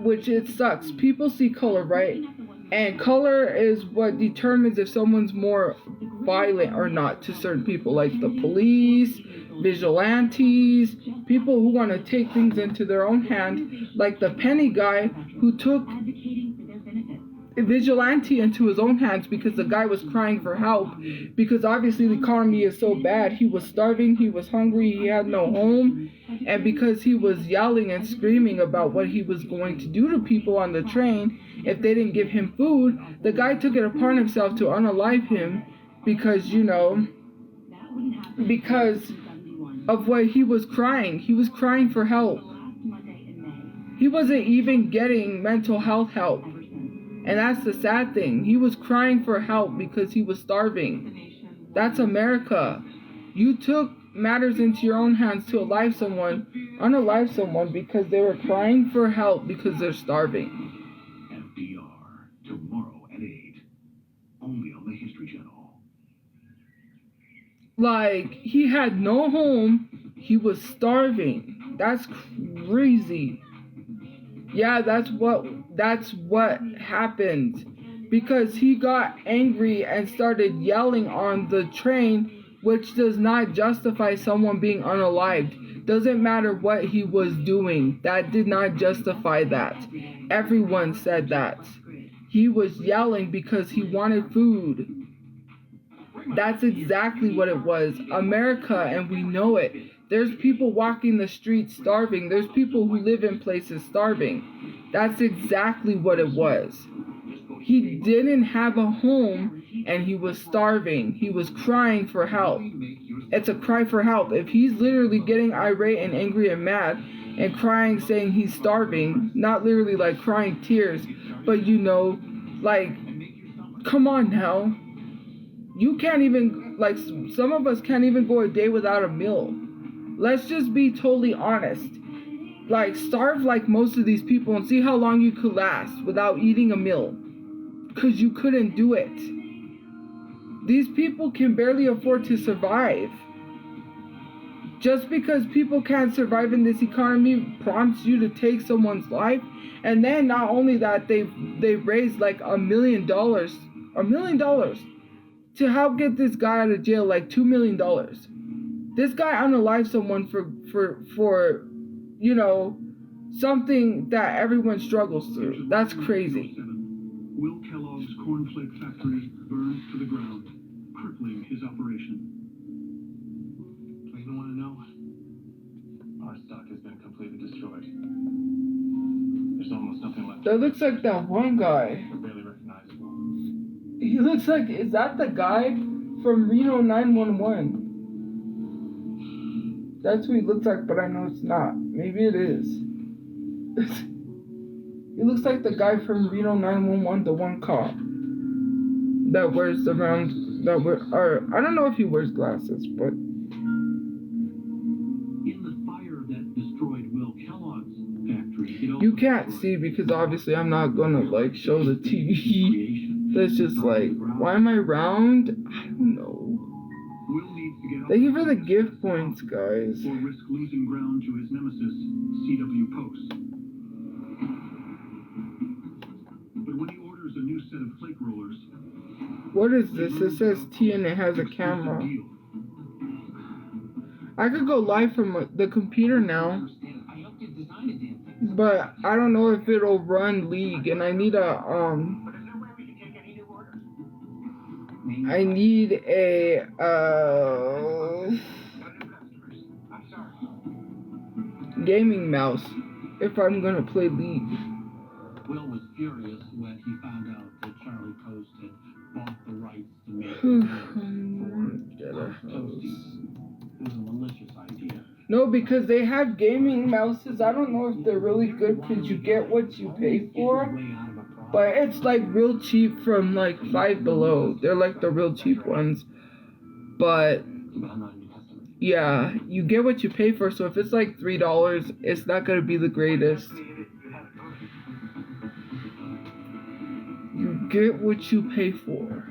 which it sucks. People see color, right? And color is what determines if someone's more violent or not to certain people, like the police, vigilantes, people who want to take things into their own hand, like the penny guy who took a vigilante into his own hands because the guy was crying for help, because obviously the economy is so bad. He was starving, he was hungry, he had no home, and because he was yelling and screaming about what he was going to do to people on the train if they didn't give him food, the guy took it upon himself to unalive him because, you know, because of what he was crying. He was crying for help. He wasn't even getting mental health help. And that's the sad thing. He was crying for help because he was starving. That's America. You took matters into your own hands to unalive someone because they were crying for help because they're starving. FDR, tomorrow at 8. Only on the History Channel. Like, he had no home. He was starving. That's crazy. Yeah, that's what happened, because he got angry and started yelling on the train, which does not justify someone being unalived. Doesn't matter what he was doing. That did not justify that. Everyone said that. He was yelling because he wanted food. That's exactly what it was. America, and we know it. There's people walking the streets starving. There's people who live in places starving. That's exactly what it was. He didn't have a home and he was starving. He was crying for help. It's a cry for help. If he's literally getting irate and angry and mad and crying saying he's starving, not literally like crying tears, but you know, like, come on now. You can't even, like, some of us can't even go a day without a meal. Let's just be totally honest. Like, starve like most of these people and see how long you could last without eating a meal. Because you couldn't do it. These people can barely afford to survive. Just because people can't survive in this economy prompts you to take someone's life. And then not only that, they raised like $1 million. $1 million. To help get this guy out of jail, like $2 million. This guy unalived someone for you know, something that everyone struggles through. That's crazy. Will Kellogg's cornflake factory burns to the ground, crippling his operation. Do you want to know? Our stock has been completely destroyed. There's almost nothing left. That looks like that one guy. We're barely recognizable. He looks like, is that the guy from Reno 911? That's who he looks like, but I know it's not. Maybe it is. He looks like the guy from Reno 911, the one cop that wears the round, or I don't know if he wears glasses, but. In the fire that destroyed Will Kellogg's factory, You can't see because obviously I'm not gonna like show the TV. That's just like, why am I round? I don't know. Will needs to get Thank you for the gift points, guys. or risk losing ground to his nemesis, CW Post. But when he orders a new set of flake rollers, What is this? It says T and it has a camera. I could go live from the computer now, but I don't know if it'll run League, and I need a gaming mouse if I'm gonna play League. Will was furious when he found out that Charlie Post had bought the rights to make Get a Post Toasties. It was a malicious idea. No, because they have gaming mouses. I don't know if they're really good because you get what you pay for. Way out of a But it's like real cheap from like Five Below. They're like the real cheap ones. But yeah, you get what you pay for. So if it's like $3, it's not gonna be the greatest. You get what you pay for.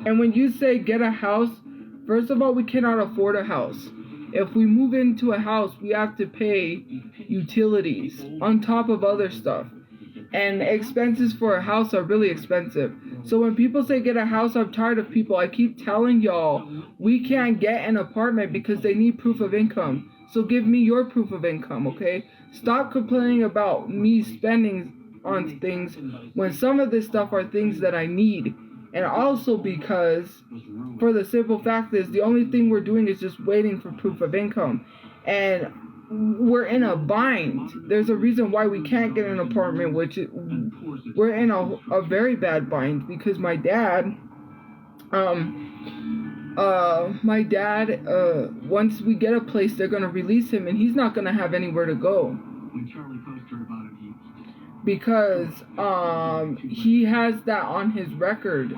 And when you say get a house, first of all, we cannot afford a house. If we move into a house, we have to pay utilities on top of other stuff. And expenses for a house are really expensive. So when people say get a house, I'm tired of people. I keep telling y'all, we can't get an apartment because they need proof of income. So give me your proof of income, okay? Stop complaining about me spending on things when some of this stuff are things that I need. And also because, for the simple fact is, the only thing we're doing is just waiting for proof of income. And we're in a bind. There's a reason why we can't get an apartment, which we're in a very bad bind because my dad, once we get a place, they're going to release him and he's not going to have anywhere to go. Because he has that on his record,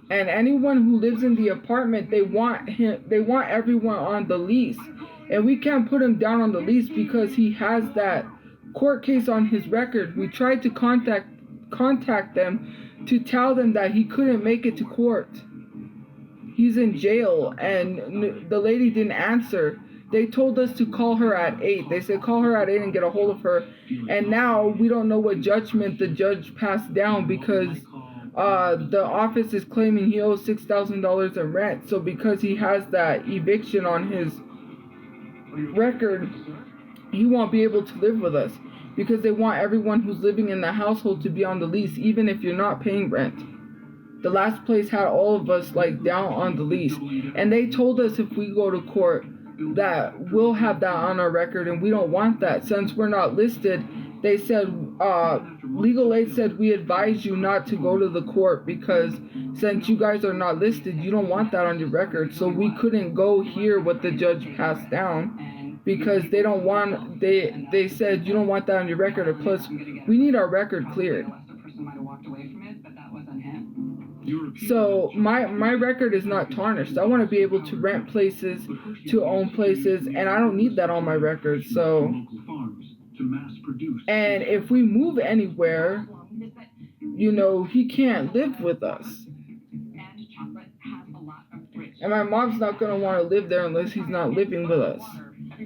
and anyone who lives in the apartment, they want everyone on the lease, and we can't put him down on the lease because he has that court case on his record. We tried to contact them to tell them that he couldn't make it to court. He's in jail, and the lady didn't answer. They told us to call her at 8. They said call her at 8 and get a hold of her. And now we don't know what judgment the judge passed down because the office is claiming he owes $6,000 in rent. So because he has that eviction on his record, he won't be able to live with us. Because they want everyone who's living in the household to be on the lease, even if you're not paying rent. The last place had all of us like down on the lease. And they told us if we go to court, that we'll have that on our record, and we don't want that. Since we're not listed, they said legal aid said we advise you not to go to the court because since you guys are not listed, you don't want that on your record. So we couldn't go hear what the judge passed down because they don't want, they said you don't want that on your record, or plus we need our record cleared. So my record is not tarnished. I want to be able to rent places, to own places, and I don't need that on my record. So, and if we move anywhere, you know, he can't live with us. And my mom's not going to want to live there unless he's not living with us.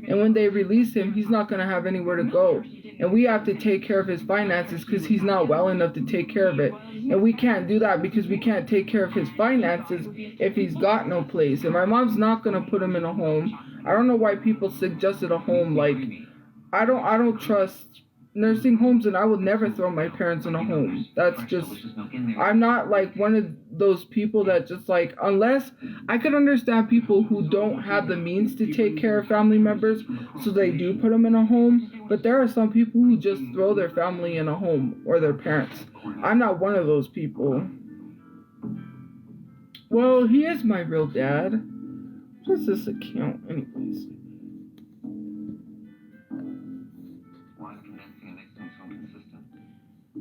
And when they release him, he's not going to have anywhere to go. And we have to take care of his finances because he's not well enough to take care of it. And we can't do that because we can't take care of his finances if he's got no place. And my mom's not going to put him in a home. I don't know why people suggested a home. Like, I don't trust nursing homes, and I would never throw my parents in a home. That's just, I'm not like one of those people that just like, unless I could understand people who don't have the means to take care of family members, so they do put them in a home, but there are some people who just throw their family in a home, or their parents. I'm not one of those people. Well, he is my real dad. What's this account anyways?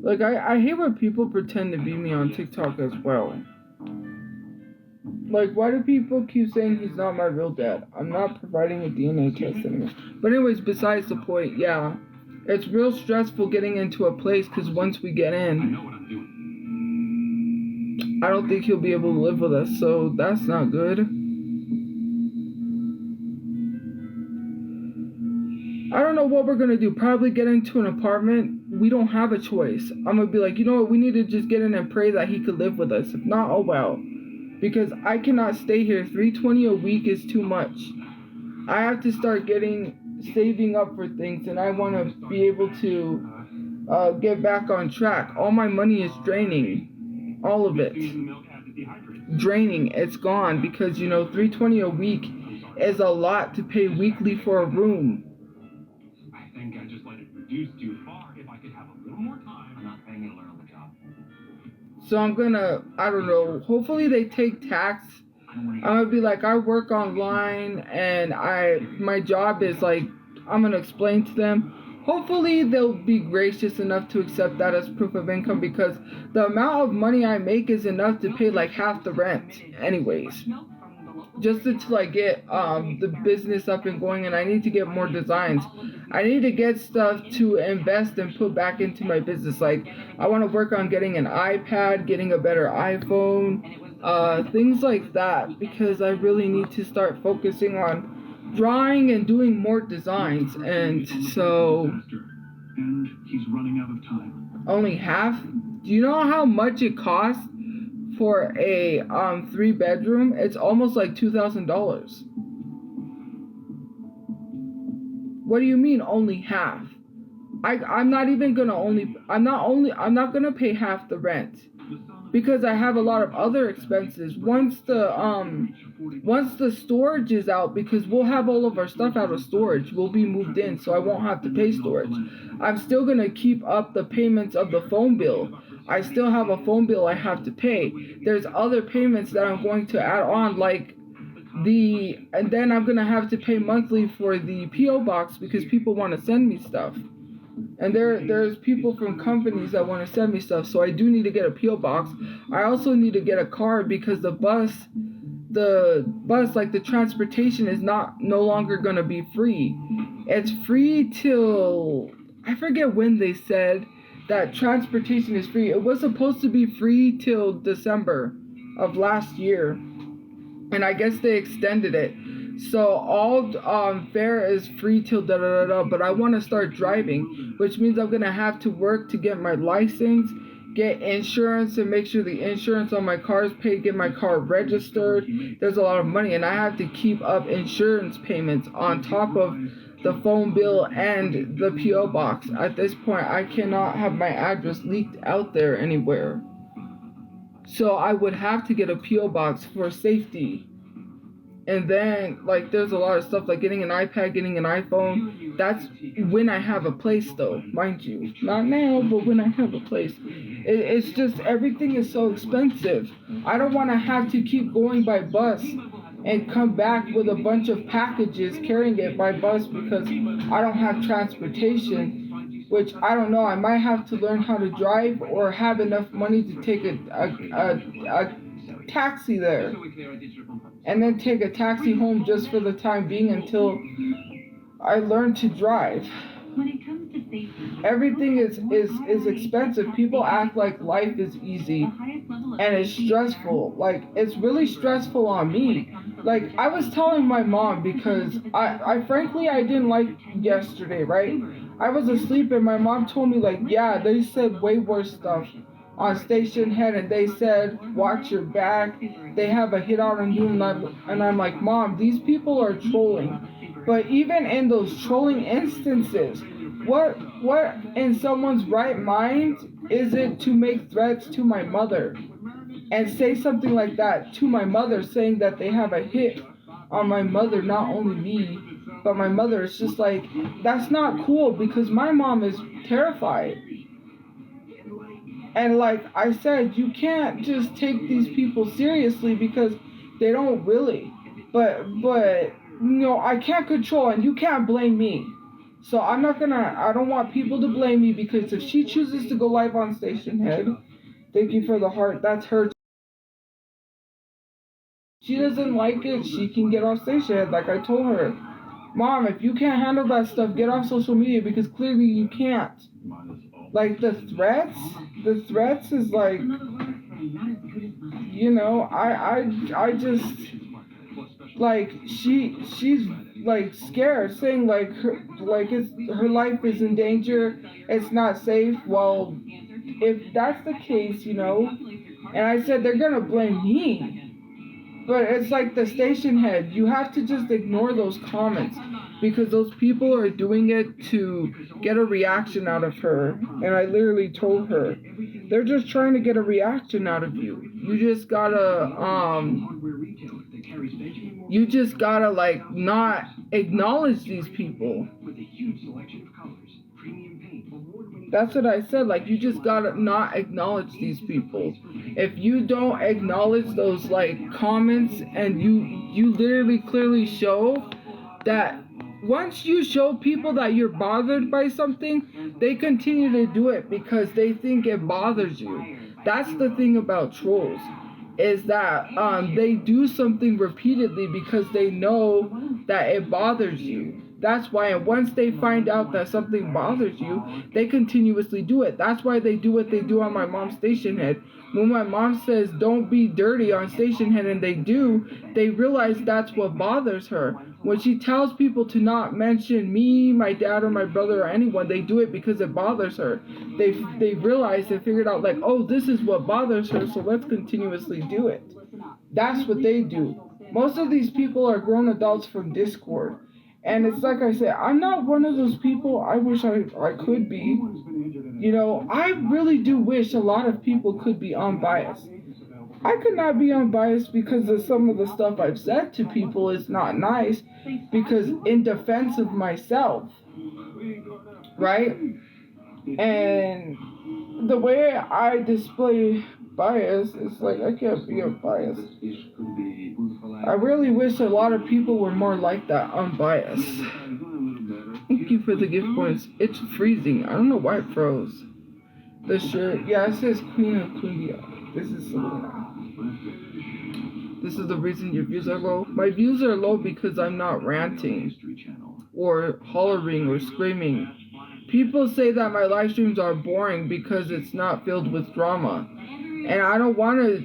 Like, I hate when people pretend to be me on TikTok as well. Like, why do people keep saying he's not my real dad? I'm not providing a DNA test anymore. But anyways, besides the point, yeah. It's real stressful getting into a place because once we get in, I don't think he'll be able to live with us, so that's not good. I don't know what we're going to do. Probably get into an apartment. We don't have a choice. I'm going to be like, you know what? We need to just get in and pray that he could live with us. If not, oh well. Because I cannot stay here. $320 a week is too much. I have to start saving up for things. And I want to be able to get back on track. All my money is draining. All of it. Draining. It's gone. Because, you know, $320 a week is a lot to pay weekly for a room. I think I just let it reduce too far. If I could have a little more time. I'm not paying you to learn on the job. So I'm gonna, I don't know, hopefully they take tax. I'm gonna be like, I work online and my job is like, I'm gonna explain to them. hopefully they'll be gracious enough to accept that as proof of income, because the amount of money I make is enough to pay like half the rent anyways, just until I get the business up and going. And I need to get more designs. I need to get stuff to invest and put back into my business. Like, I want to work on getting an iPad, getting a better iPhone, things like that, because I really need to start focusing on drawing and doing more designs. And so And he's running out of time. only half. Do you know how much it costs for a 3-bedroom? It's almost like $2,000. What do you mean only half? I'm not gonna pay half the rent, because I have a lot of other expenses. Once the storage is out, because we'll have all of our stuff out of storage, we'll be moved in, so I won't have to pay storage. I'm still gonna keep up the payments of the phone bill. I still have a phone bill I have to pay. There's other payments that I'm going to add on, like and then I'm gonna have to pay monthly for the PO box, because people want to send me stuff. And there's people from companies that want to send me stuff, so I do need to get a PO box. I also need to get a car, because the bus, like the transportation, is no longer gonna be free. It's free till, I forget when they said that transportation is free. It was supposed to be free till December of last year, and I guess they extended it. So all fare is free till but I want to start driving, which means I'm gonna have to work to get my license, get insurance, and make sure the insurance on my car is paid, get my car registered. There's a lot of money, and I have to keep up insurance payments on top of the phone bill and the PO box. At this point, I cannot have my address leaked out there anywhere. So I would have to get a PO box for safety. And then, like, there's a lot of stuff, like getting an iPad, getting an iPhone. That's when I have a place, though, mind you. Not now, but when I have a place. It's just, everything is so expensive. I don't want to have to keep going by bus and come back with a bunch of packages, carrying it by bus, because I don't have transportation. Which, I don't know, I might have to learn how to drive, or have enough money to take a taxi there, and then take a taxi home just for the time being until I learn to drive. When it comes to safety, Everything is expensive. People act like life is easy, and it's stressful. Like, it's really stressful on me. Like, I was telling my mom, because I frankly, I didn't like yesterday, right? I was asleep, and my mom told me, like, yeah, they said way worse stuff on Station Head, and they said, watch your back, they have a hit out on you, and I'm like, Mom, these people are trolling. But even in those trolling instances, what in someone's right mind is it to make threats to my mother and say something like that to my mother, saying that they have a hit on my mother, not only me, but my mother? It's just like, that's not cool, because my mom is terrified. And like I said, you can't just take these people seriously, because they don't really. But I can't control, and you can't blame me. So I don't want people to blame me, because if she chooses to go live on Station Head, thank you for the heart, that's her. She doesn't like it, she can get off Station Head, like I told her. Mom, if you can't handle that stuff, get off social media, because clearly you can't. Like, the threats is like, I just, like, she's like scared, saying like her life is in danger, it's not safe. Well, if that's the case, and I said they're gonna blame me. But it's like the Station Head, you have to just ignore those comments, because those people are doing it to get a reaction out of her. And I literally told her, they're just trying to get a reaction out of you. You just gotta like not acknowledge these people. That's what I said, like, you just gotta not acknowledge these people. If you don't acknowledge those, like, comments, and you literally clearly show that once you show people that you're bothered by something, they continue to do it because they think it bothers you. That's the thing about trolls, is that they do something repeatedly because they know that it bothers you. That's why, and once they find out that something bothers you, they continuously do it. That's why they do what they do on my mom's station head. When my mom says don't be dirty on station head and they do, they realize that's what bothers her. When she tells people to not mention me, my dad, or my brother, or anyone, they do it because it bothers her. They realize, they figured out, like, oh, this is what bothers her, so let's continuously do it. That's what they do. Most of these people are grown adults from Discord. And it's like I said, I'm not one of those people. I wish I could be. You know, I really do wish a lot of people could be unbiased. I could not be unbiased because of some of the stuff I've said to people is not nice, because in defense of myself, right? And the way I display bias is like, I can't be unbiased. I really wish a lot of people were more like that, unbiased. Thank you for the gift points. It's freezing. I don't know why it froze. The shirt, yeah, it says Queen of Cumbia. This is Selena. This is the reason your views are low. My views are low because I'm not ranting or hollering or screaming. People say that my live streams are boring because it's not filled with drama. And I don't want to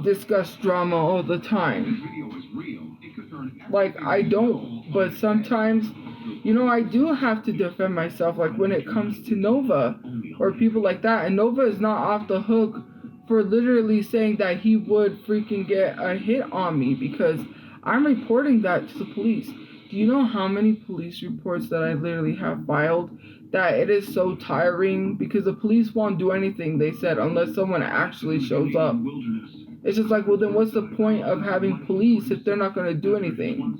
discuss drama all the time. Like, I don't, but sometimes, you know, I do have to defend myself, like when it comes to Nova or people like that. And Nova is not off the hook for literally saying that he would freaking get a hit on me because I'm reporting that to the police. Do you know how many police reports that I literally have filed? That it is so tiring because the police won't do anything, they said, unless someone actually shows up. It's just like, well, then what's the point of having police if they're not going to do anything?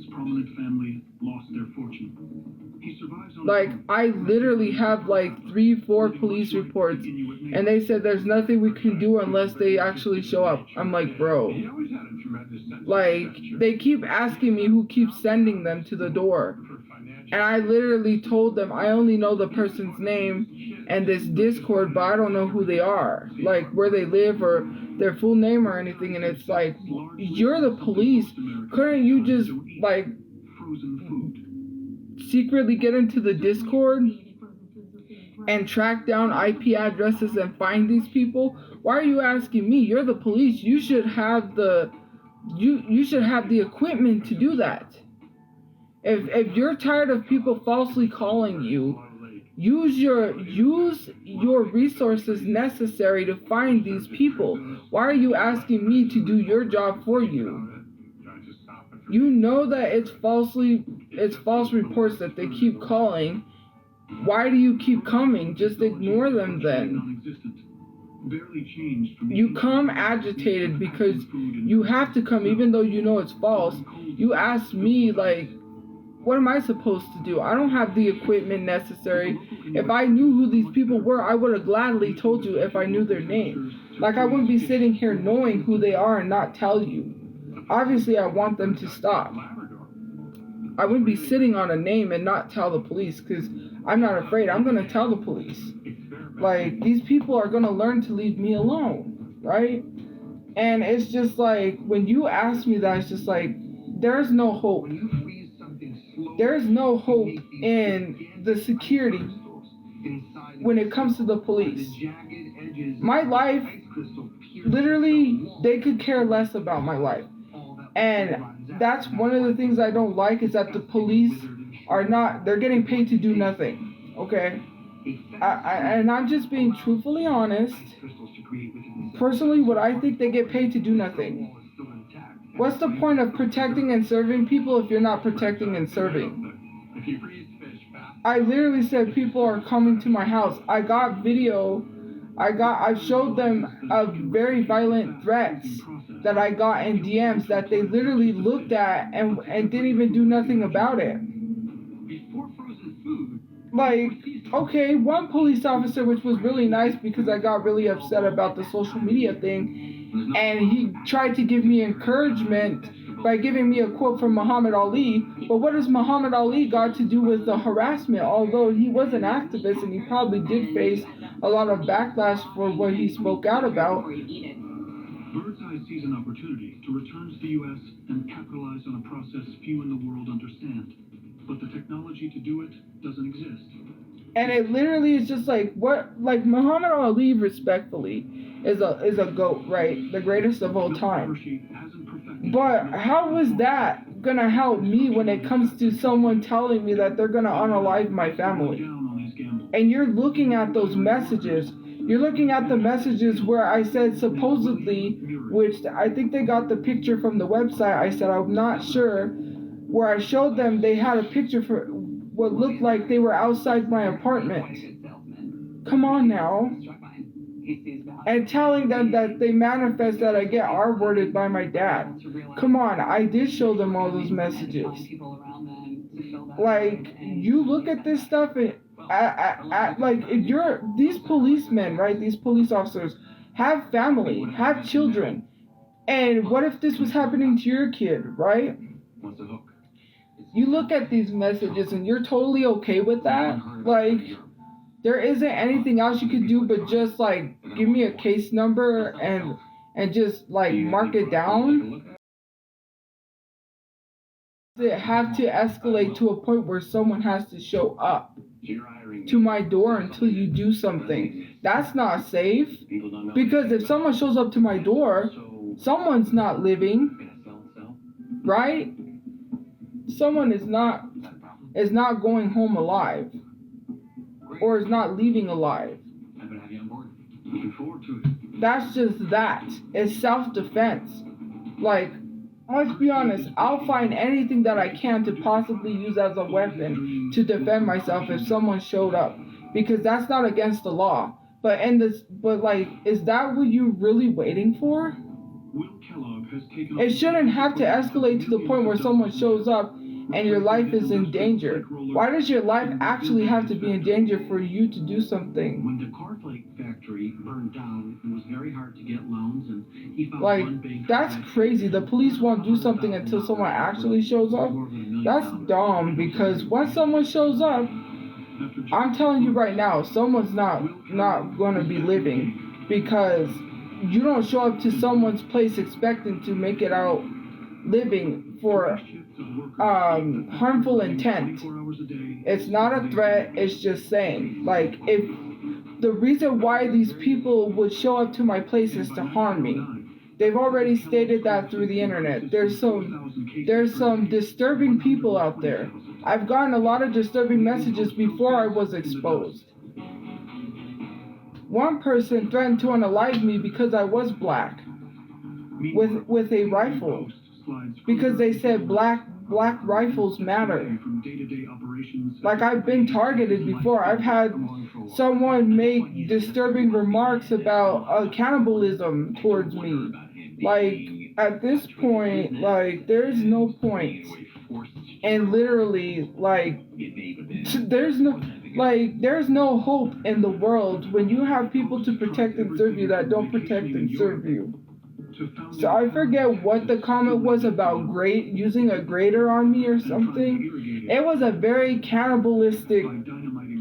Like, I literally have like 3-4 police reports, and they said there's nothing we can do unless they actually show up. I'm like, bro. Like, they keep asking me who keeps sending them to the door. And I literally told them I only know the person's name and this Discord, but I don't know who they are, like where they live or their full name or anything. And it's like, you're the police. Couldn't you just like secretly get into the Discord and track down IP addresses and find these people? Why are you asking me? You're the police. You should have the you should have the equipment to do that. If you're tired of people falsely calling you, use your resources necessary to find these people. Why are you asking me to do your job for you? You know that it's false reports that they keep calling. Why do you keep coming? Just ignore them then. You come agitated because you have to come even though you know it's false. You ask me, like, what am I supposed to do? I don't have the equipment necessary. If I knew who these people were, I would have gladly told you if I knew their name. Like, I wouldn't be sitting here knowing who they are and not tell you. Obviously, I want them to stop. I wouldn't be sitting on a name and not tell the police because I'm not afraid. I'm going to tell the police. Like, these people are going to learn to leave me alone, right? And it's just like, when you ask me that, it's just like, there's no hope. There's no hope in the security when it comes to the police. My life, literally, they could care less about my life. And that's one of the things I don't like, is that the police they're getting paid to do nothing, okay? And I'm just being truthfully honest. Personally, what I think, they get paid to do nothing. What's the point of protecting and serving people if you're not protecting and serving? I literally said people are coming to my house. I got video. I showed them very violent threats that I got in DMs that they literally looked at and didn't even do nothing about it. Like, okay, one police officer, which was really nice because I got really upset about the social media thing, and he tried to give me encouragement by giving me a quote from Muhammad Ali. But what has Muhammad Ali got to do with the harassment? Although he was an activist and he probably did face a lot of backlash for what he spoke out about. Birdseye sees an opportunity to return to the U.S. and capitalize on a process few in the world understand. But the technology to do it doesn't exist. And it literally is just like Muhammad Ali, respectfully, is a GOAT, right? The greatest of all time. But how is that gonna help me when it comes to someone telling me that they're gonna unalive my family? And you're looking at those messages. You're looking at the messages where I said supposedly, which I think they got the picture from the website. I said I'm not sure, where I showed them they had a picture for what looked like they were outside my apartment. Come on now. And telling them that they manifest that I get R-worded by my dad. Come on, I did show them all those messages. Like, you look at this stuff and like, if you're, these policemen, right, these police officers have family, have children. And what if this was happening to your kid, right? What's the hook? You look at these messages and you're totally okay with that? Like, there isn't anything else you could do but just, like, give me a case number and just, like, mark it down? Does it have to escalate to a point where someone has to show up to my door until you do something? That's not safe. Because if someone shows up to my door, someone's not living, right? Someone is not going home alive, or is not leaving alive. That's just that. It's self-defense. Like, let's be honest, I'll find anything that I can to possibly use as a weapon to defend myself if someone showed up, because that's not against the law. But like, is that what you're really waiting for? It shouldn't have to escalate to the point where someone shows up and your life is in danger. Why does your life actually have to be in danger for you to do something? When the cornflake factory burned down, it was very hard to get loans, and he found like, one bank. That's crazy. The police won't do something until someone actually shows up. That's dumb, because once someone shows up, I'm telling you right now, someone's not gonna be living, because you don't show up to someone's place expecting to make it out living for harmful intent. It's not a threat, it's just saying, like, if the reason why these people would show up to my place is to harm me. They've already stated that through the internet. There's some disturbing people out there. I've gotten a lot of disturbing messages before I was exposed. One person threatened to unalive me because I was black, with a rifle, because they said black rifles matter. Like, I've been targeted before. I've had someone make disturbing remarks about cannibalism towards me. Like, at this point, like, there's no point. And literally, like, there's no hope in the world when you have people to protect and serve you that don't protect and serve you. So I forget what the comment was about using a grater on me or something. It was a very cannibalistic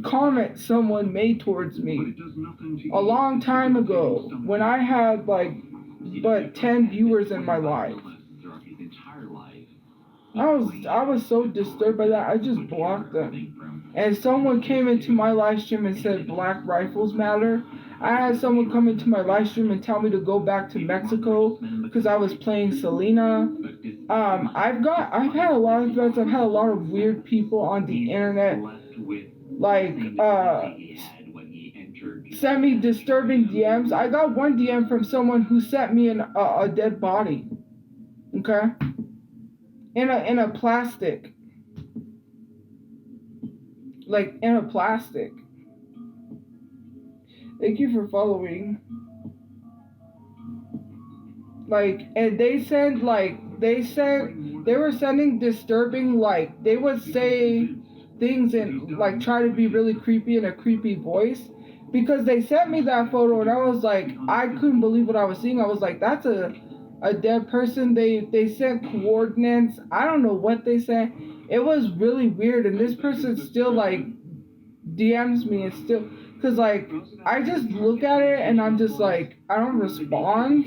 comment someone made towards me a long time ago when I had like but 10 viewers in my life. I was so disturbed by that, I just blocked them. And someone came into my live stream and said black rifles matter. I had someone come into my live stream and tell me to go back to Mexico because I was playing Selena. I've had a lot of threats. I've had a lot of weird people on the internet, like, send me disturbing DMs. I got one DM from someone who sent me a dead body. Okay? In a plastic. Like, in a plastic. Thank you for following. Like, and they were sending disturbing, like, they would say things and, like, try to be really creepy in a creepy voice. Because they sent me that photo and I was like, I couldn't believe what I was seeing. I was like, that's a dead person. They sent coordinates. I don't know what they said. It was really weird, and this person still like DMs me and still, cause like I just look at it and I'm just like I don't respond,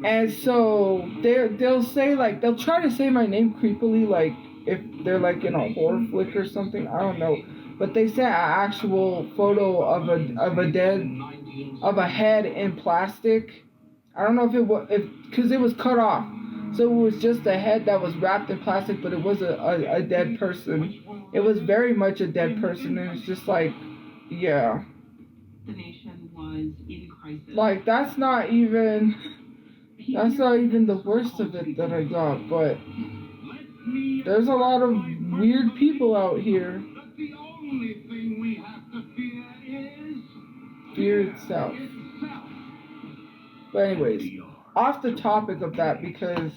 and so they'll say like they'll try to say my name creepily, like if they're like in a horror flick or something, I don't know, but they sent an actual photo of a head in plastic. I don't know if it was because it was cut off, so it was just a head that was wrapped in plastic, but it was a dead person. It was very much a dead person, and it's just like, yeah. The nation was in crisis. Like that's not even the worst of it that I got, but there's a lot of weird people out here. The only thing we have to fear is Fear itself. But anyways, off the topic of that because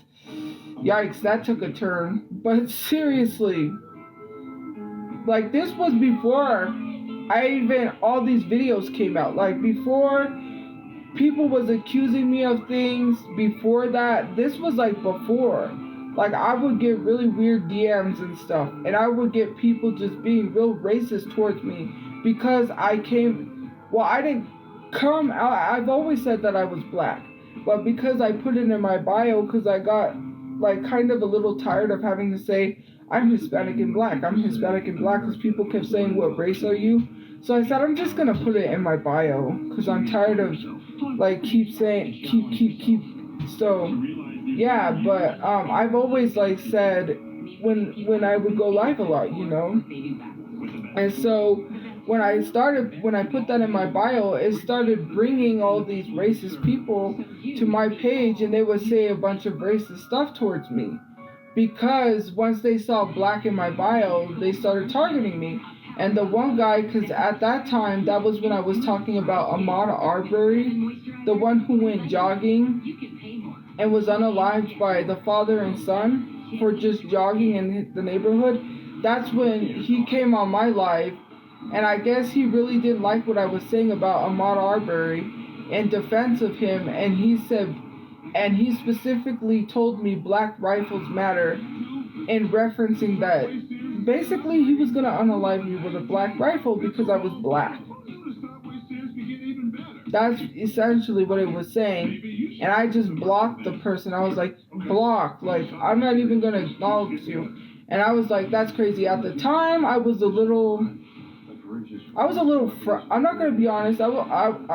yikes, that took a turn. But seriously, like this was before all these videos came out. Like before people was accusing me of things. Before that, this was like before. Like I would get really weird DMs and stuff, and I would get people just being real racist towards me because I didn't come out. I've always said that I was black, but because I put it in my bio, because I got like kind of a little tired of having to say I'm Hispanic and black. I'm Hispanic and black because people kept saying, what race are you? So I said I'm just gonna put it in my bio because I'm tired of like keep saying so yeah. But I've always like said when I would go live a lot, you know, and so when I put that in my bio, it started bringing all these racist people to my page, and they would say a bunch of racist stuff towards me. Because once they saw black in my bio, they started targeting me. And the one guy, because at that time, that was when I was talking about Ahmaud Arbery, the one who went jogging and was unalived by the father and son for just jogging in the neighborhood. That's when he came on my live. And I guess he really didn't like what I was saying about Ahmaud Arbery in defense of him, and he specifically told me Black Rifles Matter in referencing that basically he was gonna unalive me with a black rifle because I was black. That's essentially what it was saying, and I just blocked the person. I was like, block, like I'm not even gonna acknowledge you. And I was like, that's crazy. At the time, I'm not gonna be honest. I'm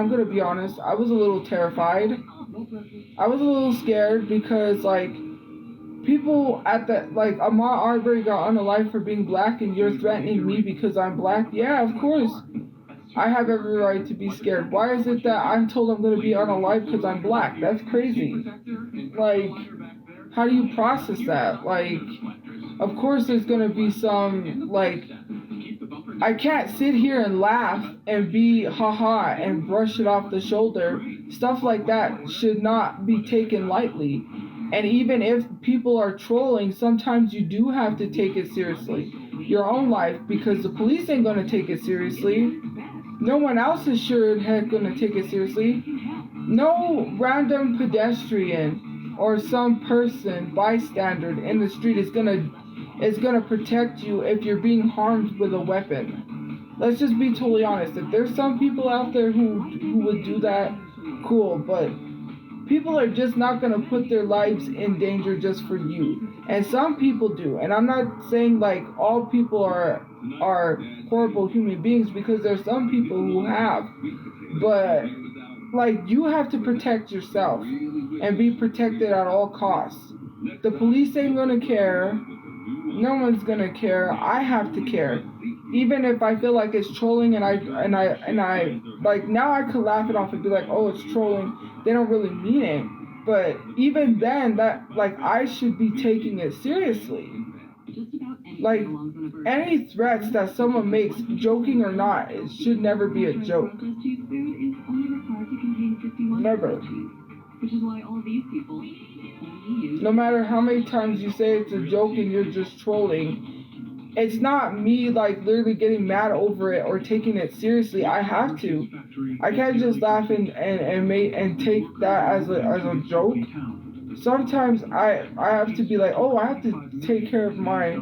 gonna be honest. I was a little terrified. I was a little scared because like people at that like Ahmaud Arbery got unalived for being black, and you're threatening me because I'm black. Yeah, of course. I have every right to be scared. Why is it that I'm told I'm gonna be unalived because I'm black? That's crazy. Like, how do you process that? Like, of course there's gonna be some like. I can't sit here and laugh and be haha and brush it off the shoulder. Stuff like that should not be taken lightly. And even if people are trolling, sometimes you do have to take it seriously. Your own life, because the police ain't gonna take it seriously. No one else is sure heck gonna take it seriously. No random pedestrian or some person, bystander in the street is gonna protect you if you're being harmed with a weapon. Let's just be totally honest. If there's some people out there who would do that, cool, but people are just not gonna put their lives in danger just for you. And some people do. And I'm not saying like all people are horrible human beings, because there's some people who have. But like, you have to protect yourself and be protected at all costs. The police ain't gonna care. No one's gonna care. I have to care. Even if I feel like it's trolling, and I like, now I could laugh it off and be like, oh, it's trolling. They don't really mean it. But even then, that like, I should be taking it seriously. Like, any threats that someone makes, joking or not, it should never be a joke. Never. Which is why all these people. No matter how many times you say it's a joke and you're just trolling, it's not me like literally getting mad over it or taking it seriously. I have to. I can't just laugh and take that as a joke. Sometimes I have to be like, oh, I have to take care of my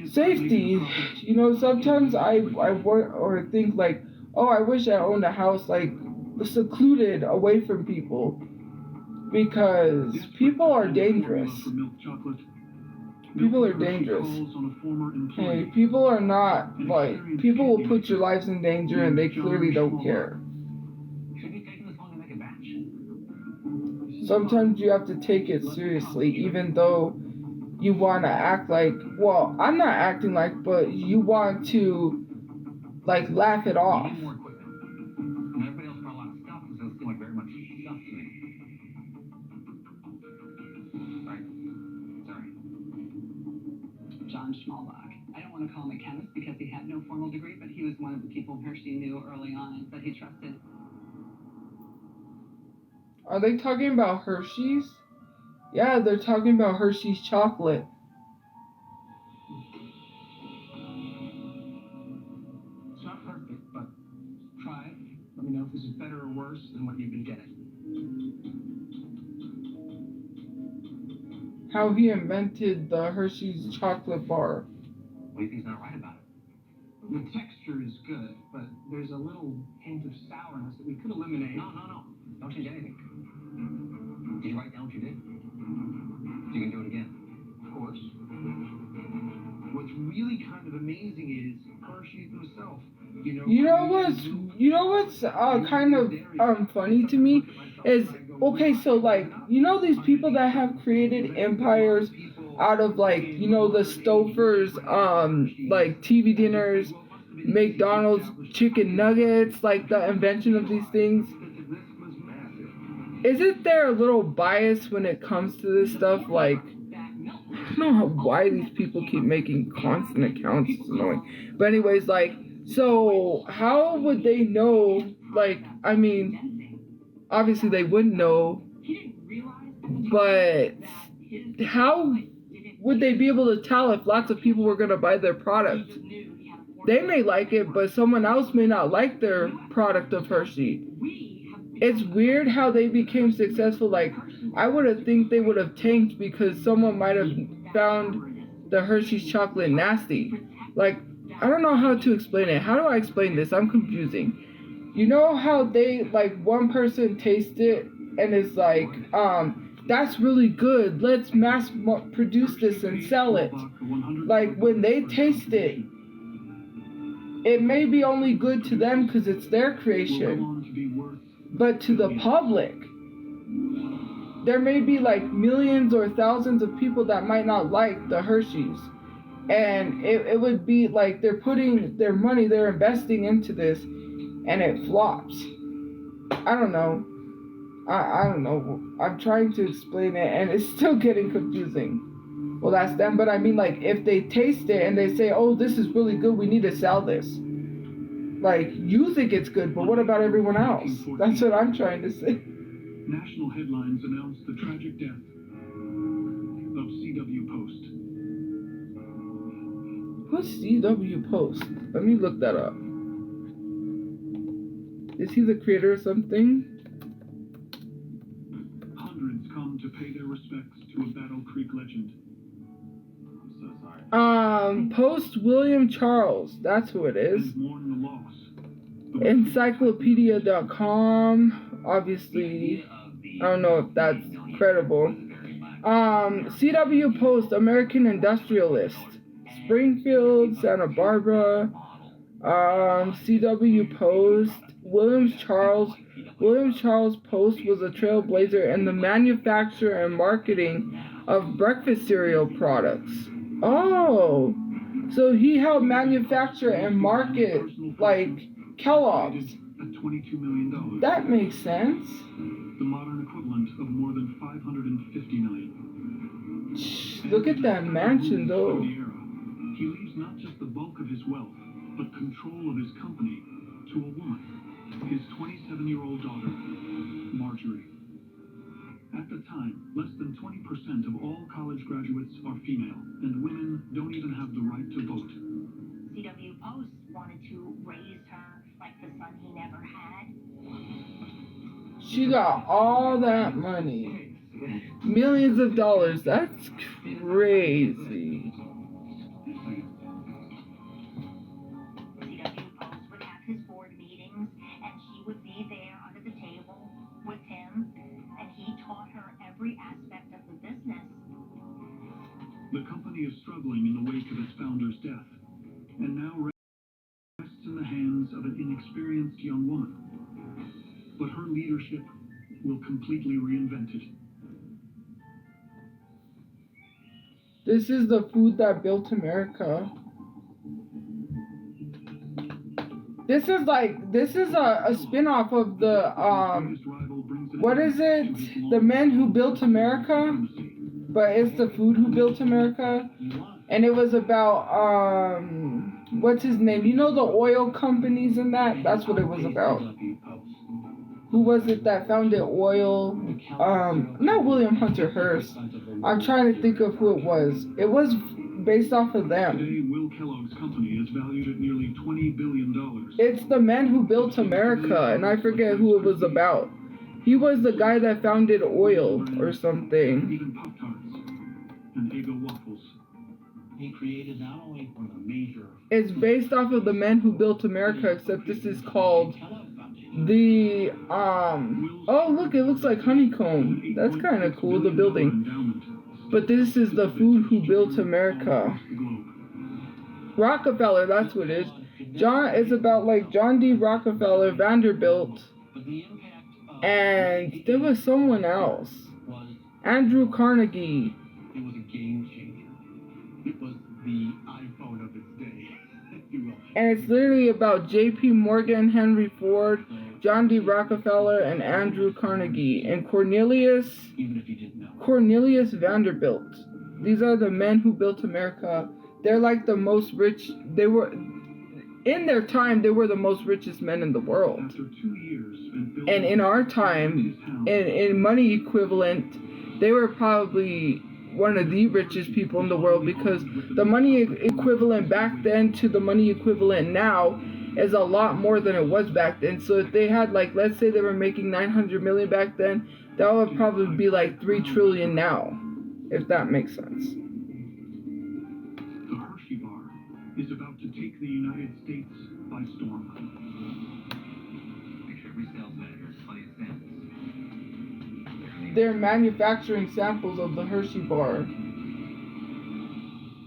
safety. You know, sometimes I want or think like, oh, I wish I owned a house like secluded away from people, because people are dangerous. People are dangerous. Hey, people are not like, people will put your lives in danger and they clearly don't care. Sometimes you have to take it seriously, even though you want to act like, well, I'm not acting like, but you want to like laugh it off. More equipment. And everybody else brought a lot of stuff, so it seemed like very much stuff to me. Sorry. John Schmalbach. I don't want to call him a chemist because he had no formal degree, but he was one of the people Hershey knew early on that he trusted. Are they talking about Hershey's? Yeah, they're talking about Hershey's chocolate. It's not perfect, but try it. Let me know if this is better or worse than what you've been getting. How he invented the Hershey's chocolate bar. What do you think's not right about it? The texture is good, but there's a little hint of sourness that we could eliminate. No. Don't change anything. Did you write down what you did? You can do it again. Of course. What's really kind of amazing is Hershey himself. You know what's kind of funny to me is, okay, so like, you know these people that have created empires out of like, you know, the Stouffer's like TV dinners, McDonald's chicken nuggets, like the invention of these things. Isn't there a little bias when it comes to this stuff? Like, I don't know why these people keep making constant accounts. It's annoying. But anyways, like, so how would they know? Like, I mean, obviously they wouldn't know, but how would they be able to tell if lots of people were going to buy their product? They may like it, but someone else may not like their product of Hershey. It's weird how they became successful. Like, I would have think they would have tanked because someone might have found the Hershey's chocolate nasty. Like, I don't know how to explain it. How do I explain this? I'm confusing. You know how they, like, one person tastes it and is like, that's really good. Let's mass produce this and sell it. Like, when they taste it, it may be only good to them because it's their creation. But to the public, there may be like millions or thousands of people that might not like the Hershey's. And it would be like they're putting their money, they're investing into this, and it flops. I don't know. I don't know. I'm trying to explain it, and it's still getting confusing. Well, that's them, but I mean, like, if they taste it and they say, oh, this is really good, we need to sell this. Like, you think it's good, but what about everyone else? That's what I'm trying to say. National headlines announced the tragic death of C.W. Post. Who's C.W. Post? Let me look that up. Is he the creator of something? Hundreds come to pay their respects to a Battle Creek legend. I'm so sorry. Post William Charles. That's who it is. And mourn the loss. Encyclopedia.com. Obviously, I don't know if that's credible. C.W. Post, American industrialist. Springfield, Santa Barbara. C.W. Post. William Charles Post was a trailblazer in the manufacture and marketing of breakfast cereal products. Oh, so he helped manufacture and market, like, Kellogg's. At $22 million. That makes sense. The modern equivalent of more than $550 million. Look at that mansion, though. He leaves not just the bulk of his wealth, but control of his company to a woman, his 27-year-old daughter, Marjorie. At the time, less than 20% of all college graduates are female, and women don't even have the right to vote. CW Post wanted to raise her like the son he never had. She got all that money. Millions of dollars. That's crazy. CW Post would have his board meetings, and she would be there under the table with him, and he taught her every aspect of the business. The company is struggling in the wake of its founder's death, and now rests in the hands of an inexperienced young woman. But her leadership will completely reinvent it. This is the food that built America. This is a spin-off of the what is it? The Men Who Built America, but it's the food who built America. And it was about what's his name? You know the oil companies and that? That's what it was about. Who was it that founded oil? Not William Hunter Hearst. I'm trying to think of who it was. It was based off of them. Today, Will Kellogg's company is valued at nearly $20 billion. It's the Men Who Built America, and I forget who it was about. He was the guy that founded oil or something. Even Pop-Tarts and Eggo waffles. He created not only one of the major... It's based off of the Men Who Built America, except this is called the, oh look, it looks like honeycomb. That's kind of cool, the building. But this is the Food Who Built America. Rockefeller, that's what it is. It's about like John D. Rockefeller, Vanderbilt, and there was someone else. Andrew Carnegie. It was a game changer. It was the iPhone of its day, if you will. And it's literally about J.P. Morgan, Henry Ford, John D. Rockefeller, and Andrew Carnegie, and Cornelius Vanderbilt. These are the men who built America. They're like the most rich. They were, in their time, they were the most richest men in the world. After 2 years and in our time, in money equivalent, they were probably one of the richest people in the world, because the money equivalent back then to the money equivalent now is a lot more than it was back then. So if they had, like, let's say they were making 900 million back then, that would probably be like 3 trillion now, if that makes sense. The Hershey bar is about to take the United States by storm. Make sure every sales manager has plenty of samples. They're manufacturing samples of the Hershey bar.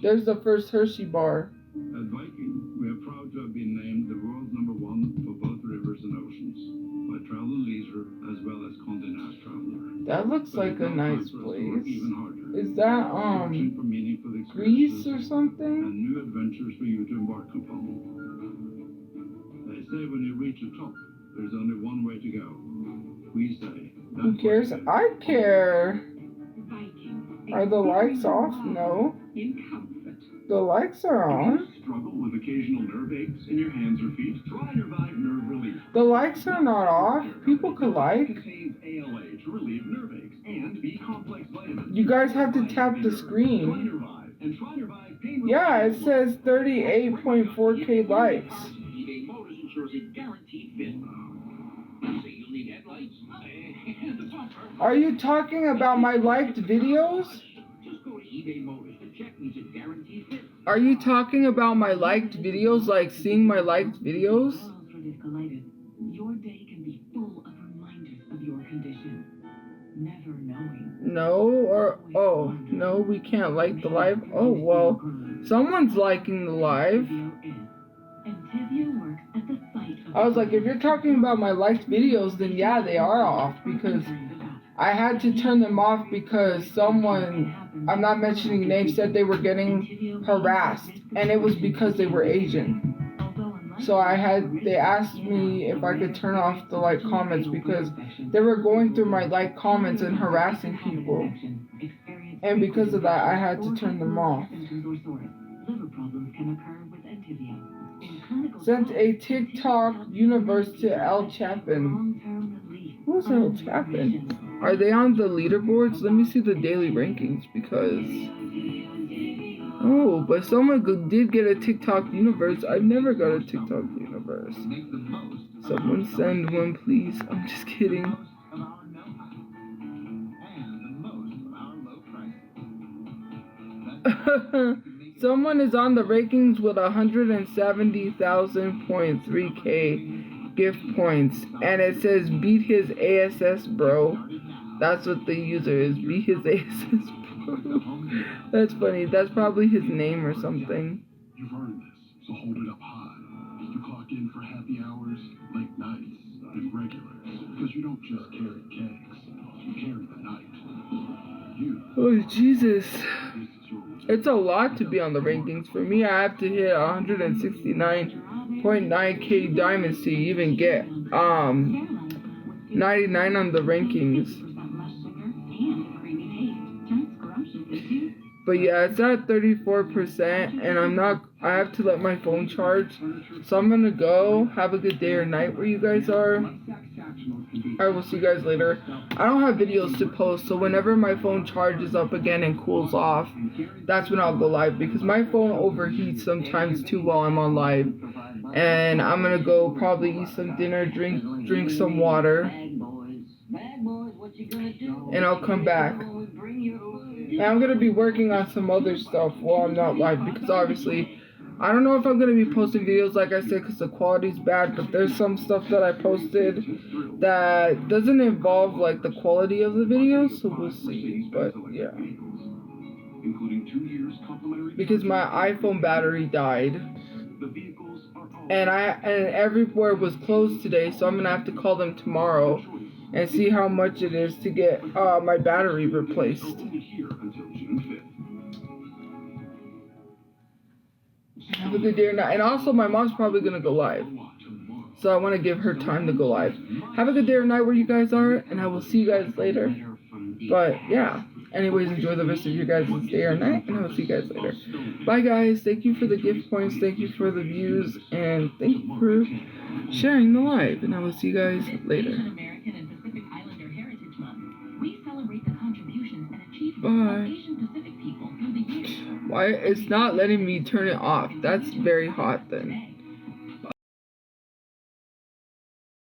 There's the first Hershey bar. At Viking, we are proud to have been named the world #1 for both rivers and oceans by Travel and Leisure as well as Condé Nast Traveler. That looks like a nice place. Even harder. Is that Searching for meaningful Greece or experiences something? and new adventures for you to embark upon. They say when you reach the top, there's only one way to go. We say, Who cares? I care. Viking. Are the lights off? No. In comfort. The lights are on. Struggle with occasional nerve aches in your hands or feet? Try Nervive Nerve Relief. The lights are not off. People could like. Contains ALA to relieve nerve aches and B-complex vitamins. You guys have to tap the Try screen. Nervive and try Nervive pain relief. Yeah, it says 38.4K likes. eBay Motors ensures a guaranteed fit. So you'll need headlights and the bumper. Are you talking about my liked videos? Just go to eBay Motors to check these a guaranteed fit. Are you talking about my liked videos, like seeing my liked videos? Worlds where they've collided. Your day can be full of reminders of your condition. Never knowing. No, or, oh, no, we can't like the live. Oh, well, someone's liking the live. And Tivia works at the site of I was like, if you're talking about my liked videos, then yeah, they are off, because I had to turn them off because someone, I'm not mentioning names, said they were getting harassed, and it was because they were Asian. So they asked me if I could turn off the like comments, because they were going through my like comments and harassing people. And because of that, I had to turn them off. Liver problems can occur with Entyvio. Sent a TikTok universe to El Chapin. Who's El Chapin? Are they on the leaderboards? Let me see the daily rankings because... Oh, but someone did get a TikTok universe. I've never got a TikTok universe. Someone send one, please. I'm just kidding. Someone is on the rankings with 170,000.3k gift points, and it says beat his ASS bro. That's what the user is. Beat his ASS bro. That's funny. That's probably his name or something. You've earned this, so hold it up high. You clock in for happy hours, late nights, and regulars. Because you don't just carry cakes, you carry the night. Oh, Jesus. It's a lot to be on the rankings. For me, I have to hit 169.9k diamonds to even get 99 on the rankings. But yeah, it's at 34%, and I have to let my phone charge. So I'm gonna go. Have a good day or night where you guys are. I will see you guys later. I don't have videos to post, so whenever my phone charges up again and cools off, that's when I'll go live, because my phone overheats sometimes too while I'm on live. And I'm gonna go probably eat some dinner, drink some water, and I'll come back. And I'm gonna be working on some other stuff while I'm not live, because obviously I don't know if I'm gonna be posting videos, like I said, because the quality's bad, but there's some stuff that I posted that doesn't involve like the quality of the video, so we'll see. But yeah, because my iPhone battery died, and everywhere was closed today, so I'm gonna have to call them tomorrow and see how much it is to get my battery replaced. Have a good day or night. And also, my mom's probably gonna go live, so I want to give her time to go live. Have a good day or night where you guys are, and I will see you guys later. But yeah, anyways, enjoy the rest of your guys' day or night, and I will see you guys later. Bye guys. Thank you for the gift points, thank you for the views, and thank you for sharing the live, and I will see you guys later. Bye. Why it's not letting me turn it off? That's very hot then.